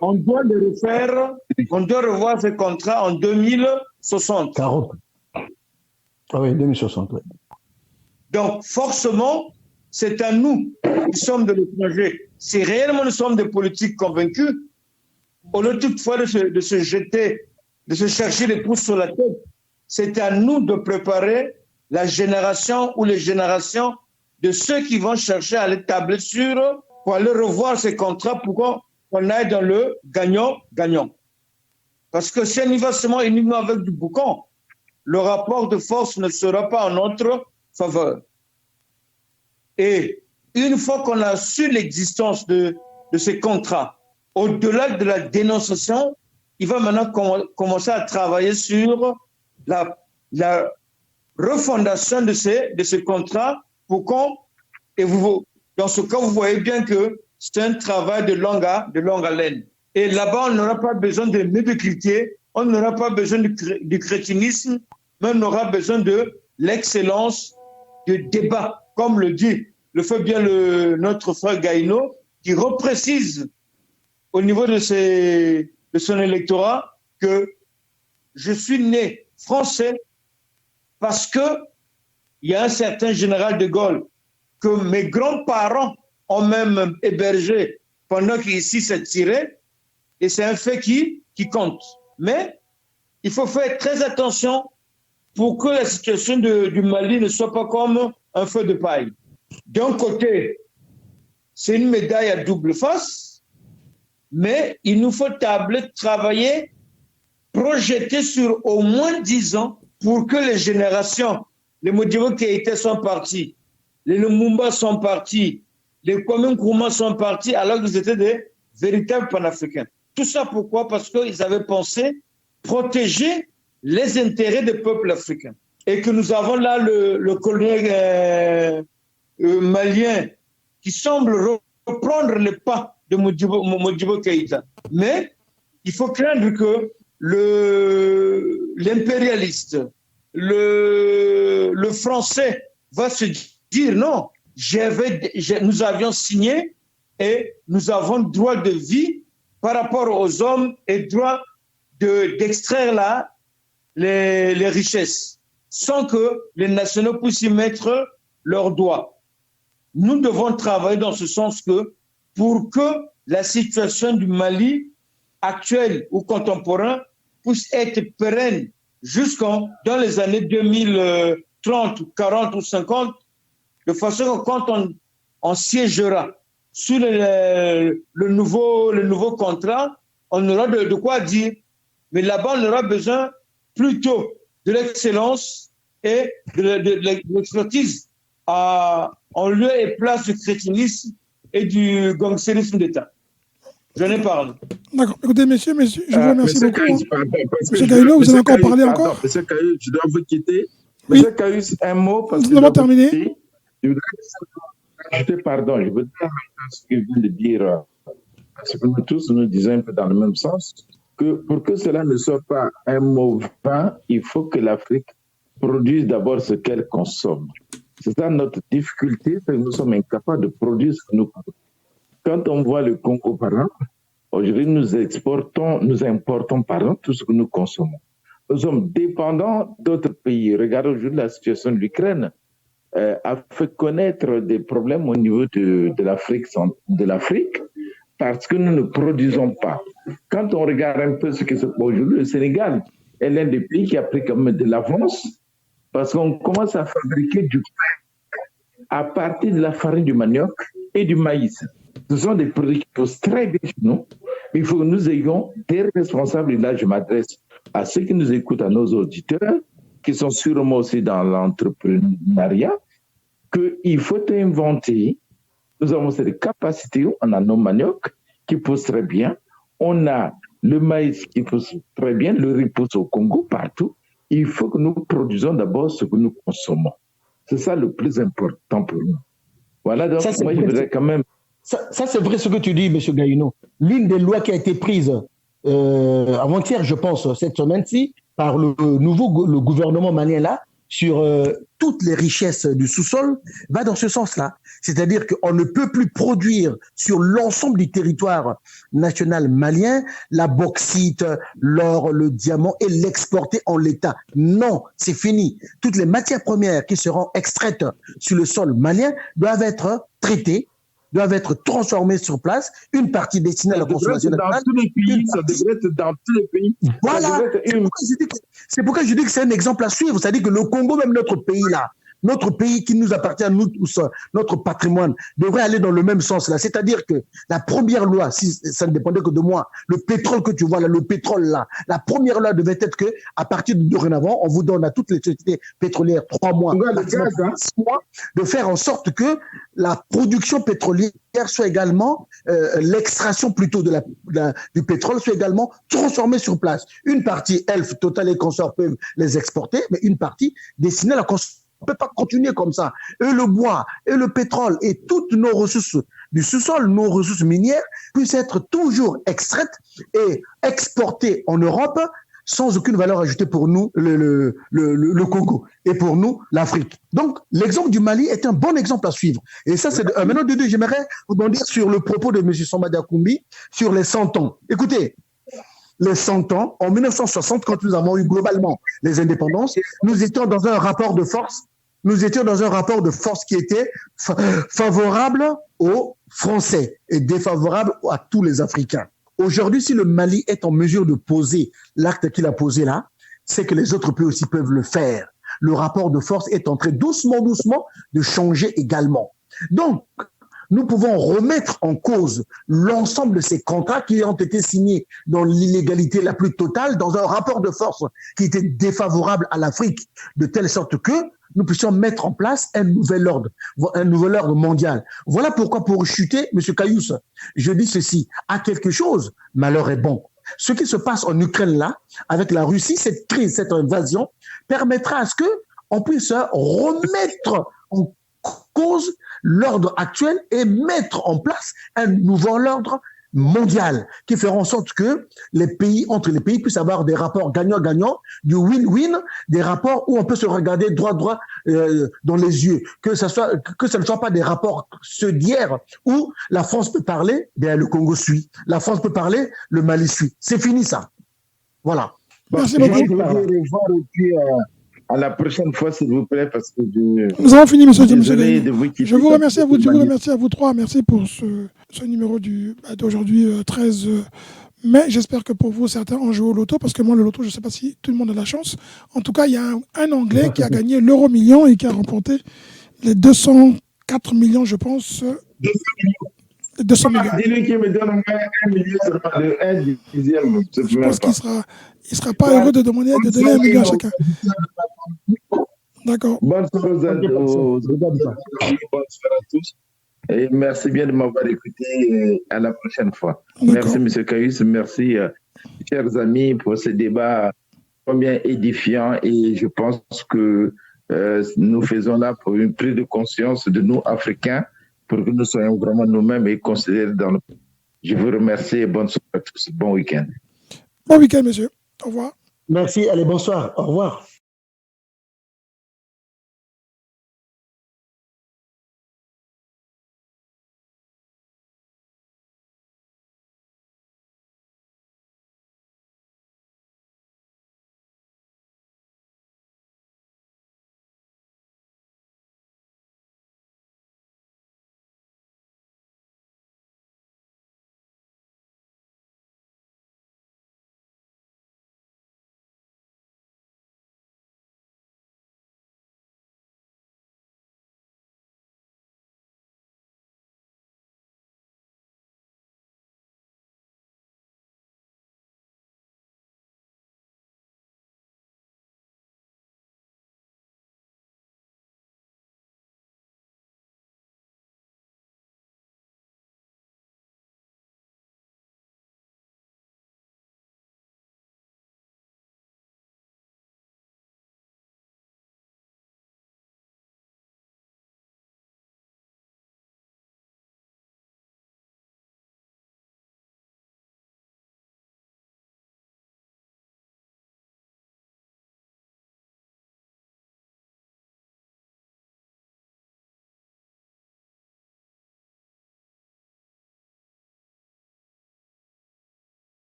on doit les refaire, on doit revoir ces contrats en 2060. 40. Ah oui, 2060, oui. Donc, forcément, c'est à nous qui sommes de l'étranger. Si réellement nous sommes des politiques convaincus, au lieu toutefois de se jeter, de se chercher les pouces sur la tête, c'est à nous de préparer la génération ou les générations de ceux qui vont chercher à les tabler sur pour aller revoir ces contrats pour qu'on aille dans le gagnant-gagnant. Parce que si on y va seulement uniquement avec du boucan, le rapport de force ne sera pas en notre faveur. Et une fois qu'on a su l'existence de ces contrats, au-delà de la dénonciation, il va maintenant commencer à travailler sur la refondation de ces contrats pour dans ce cas, vous voyez bien que c'est un travail de longue haleine. Et là-bas, on n'aura pas besoin de médiocrité, on n'aura pas besoin du crétinisme, mais on aura besoin de l'excellence du débat, comme le fait bien notre frère Gaïno, qui reprécise au niveau de son électorat que je suis né français parce que il y a un certain général de Gaulle que mes grands-parents ont même hébergé pendant qu'ici s'est tiré, et c'est un fait qui compte. Mais il faut faire très attention pour que la situation du Mali ne soit pas comme un feu de paille. D'un côté, c'est une médaille à double face, mais il nous faut travailler projeté sur au moins 10 ans pour que les générations, les Modibo Keïta sont partis, les Lumumba sont partis, les Kwame Nkrumah sont partis alors qu'ils étaient des véritables panafricains. Tout ça pourquoi? Parce qu'ils avaient pensé protéger les intérêts des peuples africains. Et que nous avons là le colonel malien qui semble reprendre les pas de Modibo Keïta. Mais il faut craindre que l'impérialiste, le français va se dire non, nous avions signé et nous avons droit de vie par rapport aux hommes et droit d'extraire là les richesses sans que les nationaux puissent y mettre leurs doigts. Nous devons travailler dans ce sens que pour que la situation du Mali actuelle ou contemporain puisse être pérenne dans les années 2030, 40 ou 50, de façon que quand on siégera sur le nouveau contrat, on aura de quoi dire. Mais là-bas, on aura besoin plutôt de l'excellence et de l'expertise en lieu et place du crétinisme et du gangsterisme d'État. Je n'ai parlé. D'accord. Écoutez, messieurs, je vous remercie beaucoup. Monsieur Gaïno, vous avez encore parlé encore. Monsieur Caillou, je dois vous quitter. Oui. Monsieur Caillou, un mot. Parce nous avons terminé. Je voudrais ajouter, pardon, je voudrais ajouter ce qu'il vient de dire, parce que nous tous, nous disons un peu dans le même sens, que pour que cela ne soit pas un mot vain, il faut que l'Afrique produise d'abord ce qu'elle consomme. C'est ça notre difficulté, c'est que nous sommes incapables de produire ce que nous consommons. Quand on voit le Congo, par exemple, aujourd'hui, nous importons tout ce que nous consommons. Nous sommes dépendants d'autres pays. Regardez aujourd'hui la situation de l'Ukraine. A fait connaître des problèmes au niveau de l'Afrique parce que nous ne produisons pas. Quand on regarde un peu ce qui se passe aujourd'hui, le Sénégal est l'un des pays qui a pris comme de l'avance parce qu'on commence à fabriquer du pain à partir de la farine du manioc et du maïs. Ce sont des produits qui posent très bien chez nous, mais il faut que nous ayons des responsables. Et là, je m'adresse à ceux qui nous écoutent, à nos auditeurs, qui sont sûrement aussi dans l'entrepreneuriat, qu'il faut inventer. Nous avons cette capacité, on a nos maniocs qui poussent très bien, on a le maïs qui pousse très bien, le riz pousse au Congo, partout. Il faut que nous produisons d'abord ce que nous consommons. C'est ça le plus important pour nous. Voilà, donc ça, moi je voudrais quand même... Ça c'est vrai ce que tu dis, M. Gaïno. L'une des lois qui a été prise avant-hier, je pense, cette semaine-ci, par le gouvernement malien là, sur toutes les richesses du sous-sol, va dans ce sens-là. C'est-à-dire qu'on ne peut plus produire sur l'ensemble du territoire national malien la bauxite, l'or, le diamant et l'exporter en l'état. Non, c'est fini. Toutes les matières premières qui seront extraites sur le sol malien doivent être traitées, doivent être transformés sur place, une partie destinée à la consommation nationale. Dans tous les pays, ça devrait être dans tous les pays. Voilà, c'est pourquoi je dis que c'est un exemple à suivre. C'est-à-dire que le Congo, même notre pays là, notre pays qui nous appartient à nous tous, notre patrimoine, devrait aller dans le même sens là. C'est-à-dire que la première loi, si ça ne dépendait que de moi, le pétrole que tu vois là, le pétrole là, la première loi devait être que, à partir de dorénavant, on vous donne à toutes les sociétés pétrolières 3 mois, 6 mois, de faire en sorte que la production pétrolière soit également, l'extraction plutôt du pétrole soit également transformée sur place. Une partie, Elf, Total et consorts peuvent les exporter, mais une partie destinée à la consommation. On ne peut pas continuer comme ça. Et le bois, et le pétrole, et toutes nos ressources du sous-sol, nos ressources minières, puissent être toujours extraites et exportées en Europe sans aucune valeur ajoutée pour nous, le Congo, et pour nous, l'Afrique. Donc, l'exemple du Mali est un bon exemple à suivre. Et ça, c'est maintenant, j'aimerais rebondir sur le propos de M. Samba Diakoumbi sur les 100 ans. Écoutez, les 100 ans, en 1960, quand nous avons eu globalement les indépendances, nous étions dans un rapport de force. Nous étions dans un rapport de force qui était favorable aux Français et défavorable à tous les Africains. Aujourd'hui, si le Mali est en mesure de poser l'acte qu'il a posé là, c'est que les autres pays aussi peuvent le faire. Le rapport de force est en train doucement de changer également. Donc, nous pouvons remettre en cause l'ensemble de ces contrats qui ont été signés dans l'illégalité la plus totale, dans un rapport de force qui était défavorable à l'Afrique, de telle sorte que nous puissions mettre en place un nouvel ordre mondial. Voilà pourquoi, pour chuter, M. Kayous, je dis ceci, à quelque chose, malheur est bon. Ce qui se passe en Ukraine là, avec la Russie, cette crise, cette invasion, permettra à ce que on puisse remettre en cause l'ordre actuel et mettre en place un nouvel ordre mondial qui fera en sorte que entre les pays puissent avoir des rapports gagnant-gagnant, du win-win, des rapports où on peut se regarder droit dans les yeux, que ce ne soit pas des rapports ceux d'hier où la France peut parler, bien le Congo suit, la France peut parler, le Mali suit. C'est fini ça. Voilà. Merci beaucoup. Je vais revoir et puis à la prochaine fois, s'il vous plaît, parce que nous avons fini, monsieur. Je vous remercie à vous trois. Merci pour ce numéro d'aujourd'hui, 13 mai. J'espère que pour vous, certains ont joué au loto, parce que moi, le loto, je ne sais pas si tout le monde a la chance. En tout cas, il y a un Anglais qui a gagné l'euro million et qui a remporté les 204 millions, je pense. 200 millions. Dis-lui qu'il me donne au moins 1 million, un dixième. Je pense qu'il sera pas heureux de donner 1 million à chacun. D'accord. Bonne soirée à tous. Et merci bien de m'avoir écouté. Et à la prochaine fois. Merci, M. Kayous. Merci, chers amis, pour ce débat combien édifiant. Et je pense que nous faisons là pour une prise de conscience de nous, Africains, pour que nous soyons vraiment nous-mêmes et considérés dans le... Je vous remercie et bonne soirée à tous. Bon week-end. Bon week-end, monsieur. Au revoir. Merci. Allez, bonsoir. Au revoir.